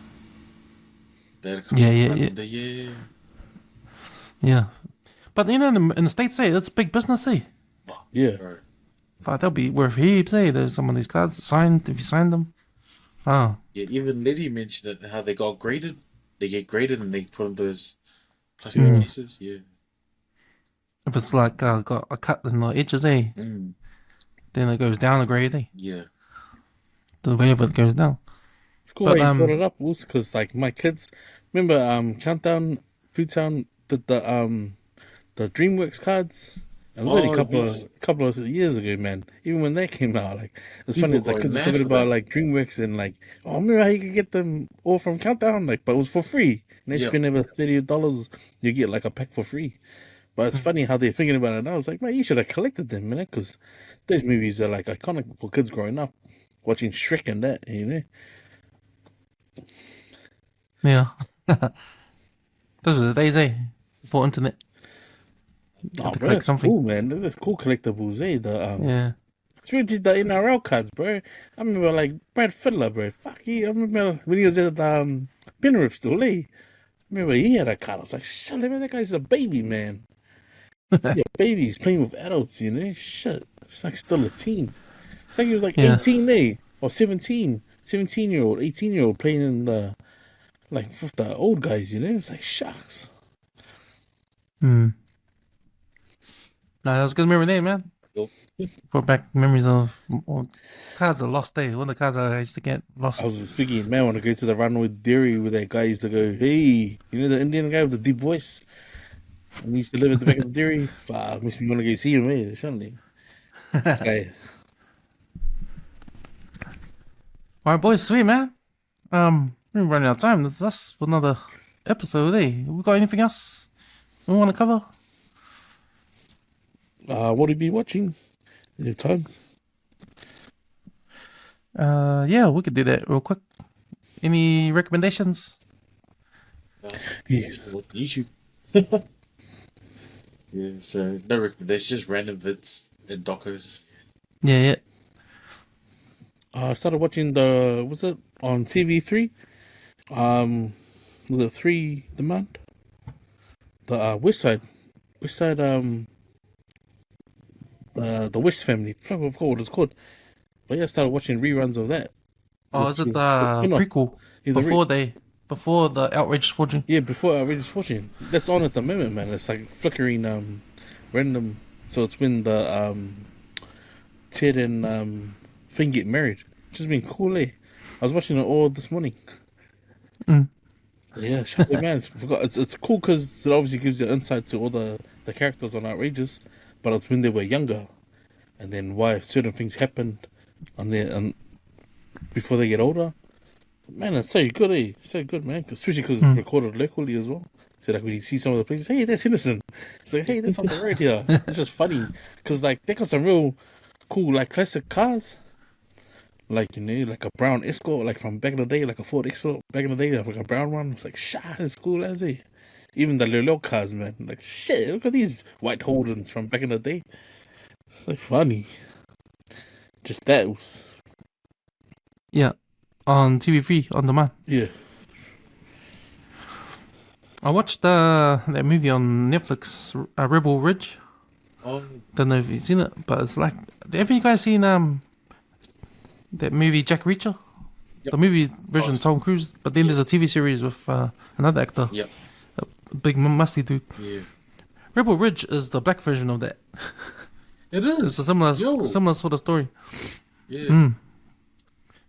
Yeah. But you know, in the States, that's big business, Yeah. They'll be worth heaps, There's some of these cards signed if you sign them. Oh. Yeah, even Leti mentioned it, how they got graded. They get graded and they put in those plastic cases. Yeah. If it's like got a cut in the edges, then it goes down a grade, Yeah. The whenever it goes down. It's cool how you brought it up, also, because like my kids remember Countdown Foodtown did the DreamWorks cards. It was only a couple of years ago, man. Even when they came out, like it's funny that kids are talking about like DreamWorks and like, oh, remember how you could get them all from Countdown, like, but it was for free. And they spend over $30, you get like a pack for free. But it's funny how they're thinking about it now. It's like, man, you should have collected them, man, because those movies are like iconic for kids growing up, watching Shrek and that, you know. Yeah, those are the days, before internet. Oh, bro, that's cool, man. That's cool collectibles, especially the NRL cards, bro. I remember like Brad Fiddler, bro. Fuck, I remember when he was at Penrith still, I remember he had a card. I was like, shit, man, that guy's a baby, man. Yeah, babies playing with adults, you know. Shit, it's like still a teen. It's like he was like 18, or 17, 17-year-old, 18-year-old playing in the with the old guys, you know. It's like shucks. No, that was a good memory name, man. Brought back memories of cards are lost, One of the cards I used to get lost. I was thinking, man, I want to go to the Runaway Dairy where that guy used to go, hey, you know the Indian guy with the deep voice? And he used to live at the back of the dairy. Makes me want to go see him, surely. Okay. All right, boys, sweet, man. We're running out of time. That's us for another episode, We got anything else we want to cover? What have you been watching? Your time? Yeah, we could do that real quick. Any recommendations? YouTube. Yeah, so no recommendations, just random vids and docos. Yeah. I started watching was it on TV3? The 3 Demand? The West Side, the West Family. I forgot what it's called. But yeah, I started watching reruns of that. Oh, is it the prequel? Before the Outrageous Fortune? Yeah, before Outrageous Fortune. That's on at the moment, man. It's like flickering random. So it's been the Ted and Finn get married. Which has been cool, I was watching it all this morning. Yeah, man. Forgot. It's cool because it obviously gives you insight to all the characters on Outrageous, but it's when they were younger, and then why certain things happened, and before they get older. Man, that's so good, eh? So good, man. Especially because it's recorded locally as well. So like when you see some of the places, hey, that's Henderson. It's like, hey, that's on the road here. It's just funny because like they got some real cool like classic cars. Like, you know, like a brown Escort, like from back in the day, like a Ford Escort back in the day, like a brown one. It's like, shit, it's cool as it. Even the little cars, man. Like, shit, look at these white Holdens from back in the day. It's so funny. Just that was. Yeah. On TV3, on demand. Yeah. I watched that movie on Netflix, Rebel Ridge. Oh. Don't know if you've seen it, but it's like, have you guys seen that movie Jack Reacher? Yep. The movie version of Tom Cruise, but then there's a TV series with another actor. Yep. A big musty dude. Yeah. Rebel Ridge is the black version of that. It is. It's a similar sort of story. Yeah.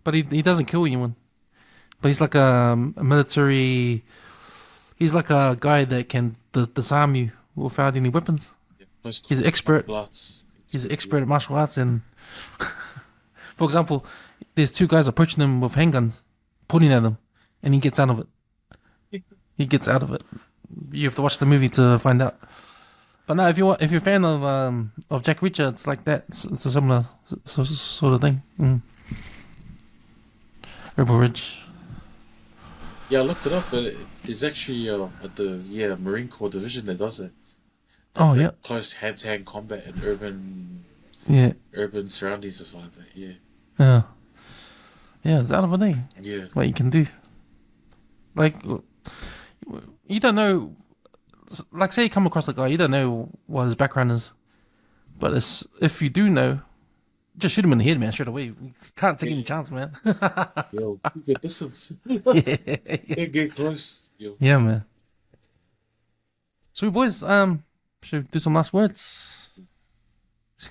But he doesn't kill anyone. But he's like a military. He's like a guy that can disarm you without any weapons. Yeah. He's an expert. Lots. He's an expert at martial arts, and for example, there's two guys approaching him with handguns, pointing at him, and he gets out of it. He gets out of it. You have to watch the movie to find out. But now, if you're a fan of Jack Reacher, it's like that. It's a similar sort of thing. Rebel Ridge. Yeah, I looked it up, but it's actually at the Marine Corps division that does it. Oh, like yeah. Close hand-to-hand combat in urban surroundings or something like that. Yeah. Yeah, it's out of a day. Yeah. What you can do. Like, you don't know. Like, say you come across a guy, you don't know what his background is. But if you do know, just shoot him in the head, man, straight away. You can't take any chance, man. Yo, keep your distance. Yeah. Get close. Yo. Yeah, man. Sweet boys, should we do some last words?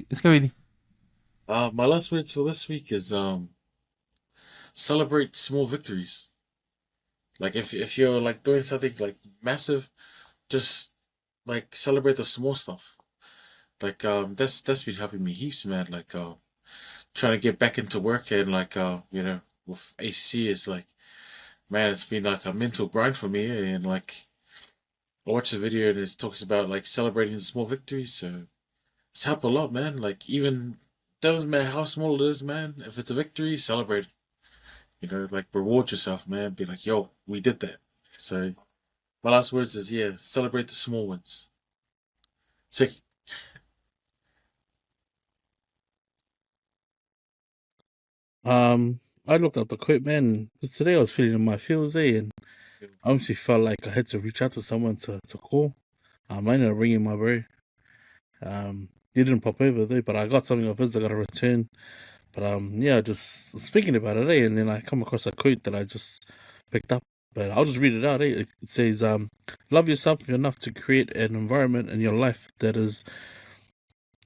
Let's go, Edie. My last words for this week is celebrate small victories. Like if you're like doing something like massive, just like celebrate the small stuff. Like that's been helping me heaps, man. Like trying to get back into work and like you know, with ACC is like, man, it's been like a mental grind for me. And like I watched the video and it talks about like celebrating the small victories, so it's helped a lot, man. Like even doesn't matter how small it is, man. If it's a victory, celebrate it. You know, like reward yourself, man. Be like, yo, we did that. So my last words is celebrate the small wins. Sick. I looked up the quote, man, because today I was feeling in my feels, and I honestly felt like I had to reach out to someone to call. I ended up ringing my bro. He didn't pop over though, but I got something of his I got to return. But yeah, I just was thinking about it, and then I come across a quote that I just picked up. But I'll just read it out. It says, love yourself enough to create an environment in your life that is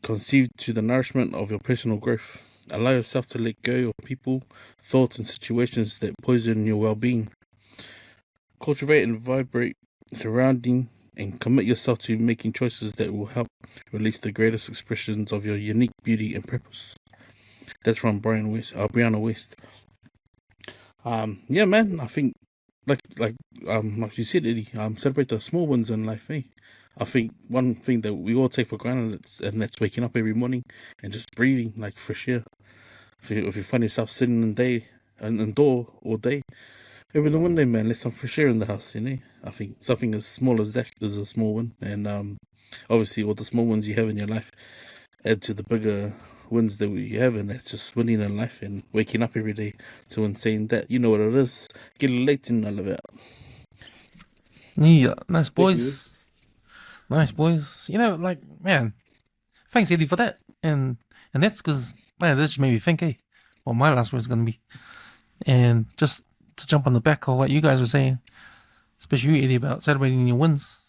conceived to the nourishment of your personal growth. Allow yourself to let go of people, thoughts, and situations that poison your well-being. Cultivate and vibrate surrounding and commit yourself to making choices that will help release the greatest expressions of your unique beauty and purpose. That's from Brianna West. Yeah, man, I think like you said, Eddie, celebrate the small ones in life, eh? I think one thing that we all take for granted and that's waking up every morning and just breathing like fresh air. If you find yourself sitting in the door all day, open the window, man, let some fresh air in the house, you know. I think something as small as that is a small one, and obviously all the small ones you have in your life add to the bigger wins that we have, and that's just winning in life and waking up every day to and saying that, you know what it is, get late and all of it. Yeah, nice boys. Nice boys. You know, like, man, thanks Eddie for that. And that's because, man, that just made me think, hey, what my last word's gonna be. And just to jump on the back of what you guys were saying, especially you, Eddie, about celebrating your wins.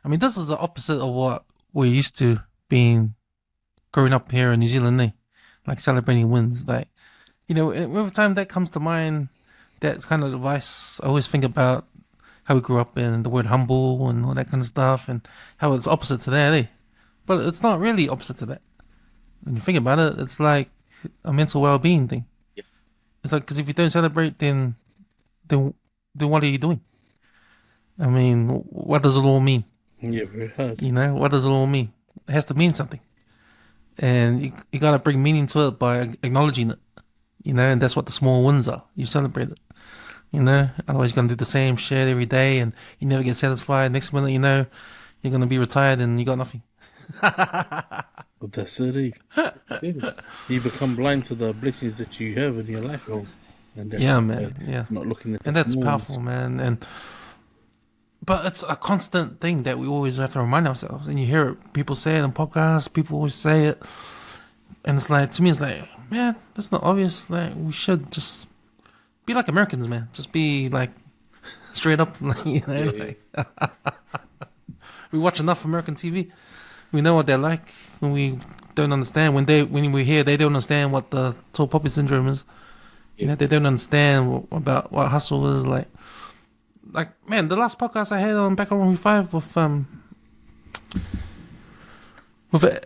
I mean, this is the opposite of what we're used to being growing up here in New Zealand, eh? Like celebrating wins. Like, you know, every time that comes to mind, that kind of advice, I always think about how we grew up and the word humble and all that kind of stuff, and how it's opposite to that, eh? But it's not really opposite to that. When you think about it, it's like a mental well-being thing. Yep. It's like, because if you don't celebrate, then then what are you doing? I mean, what does it all mean? Yeah, very hard. You know, what does it all mean? It has to mean something. And you got to bring meaning to it by acknowledging it. You know, and that's what the small wins are. You celebrate it. You know, otherwise you're going to do the same shit every day and you never get satisfied. Next minute, you know, you're going to be retired and you got nothing. But that's it. You become blind to the blessings that you have in your life, and that's not looking at. And that's powerful, man. But it's a constant thing that we always have to remind ourselves. And you hear it, people say it on podcasts, people always say it, and it's like, to me, it's like, man, that's not obvious. Like, we should just be like Americans, man. Just be like straight up, like, you know. Like, we watch enough American TV. We know what they're like, and we don't understand when we hear they don't understand what the tall poppy syndrome is. You know, they don't understand about what hustle is like. Like, man, the last podcast I had on Back on 5 with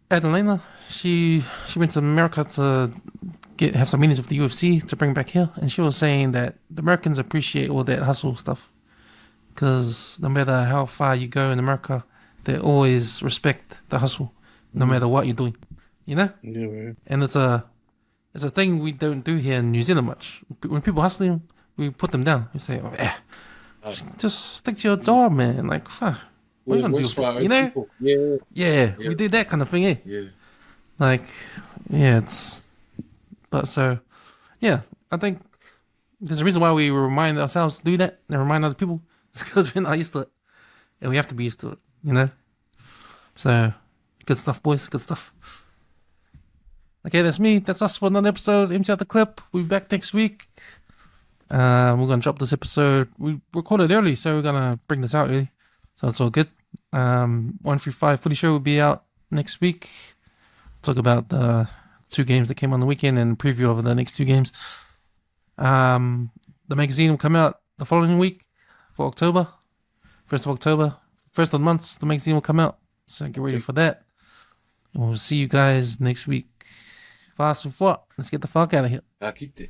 Adelina, she went to America to have some meetings with the UFC to bring back here, and she was saying that the Americans appreciate all that hustle stuff because no matter how far you go in America, they always respect the hustle, no matter what you're doing, you know? Yeah, man. And it's a thing we don't do here in New Zealand much. When people hustling, we put them down. We say, just stick to your job, man. Like, what are you going to do? You know? Yeah, we do that kind of thing, eh? Yeah. Like, yeah, I think there's a reason why we remind ourselves to do that and remind other people. It's because we're not used to it. And we have to be used to it, you know? So, good stuff, boys. Good stuff. Okay, that's me. That's us for another episode. Empty out the clip. We'll be back next week. We're going to drop this episode. We recorded early, so we're going to bring this out early. So it's all good. 135 Footy Show will be out next week. Talk about the 2 games that came on the weekend and preview of the next 2 games. The magazine will come out the following week for October. 1st of October. First of the month, the magazine will come out. So get ready for that. And we'll see you guys next week. Fast and forward. Let's get the fuck out of here. I keep it.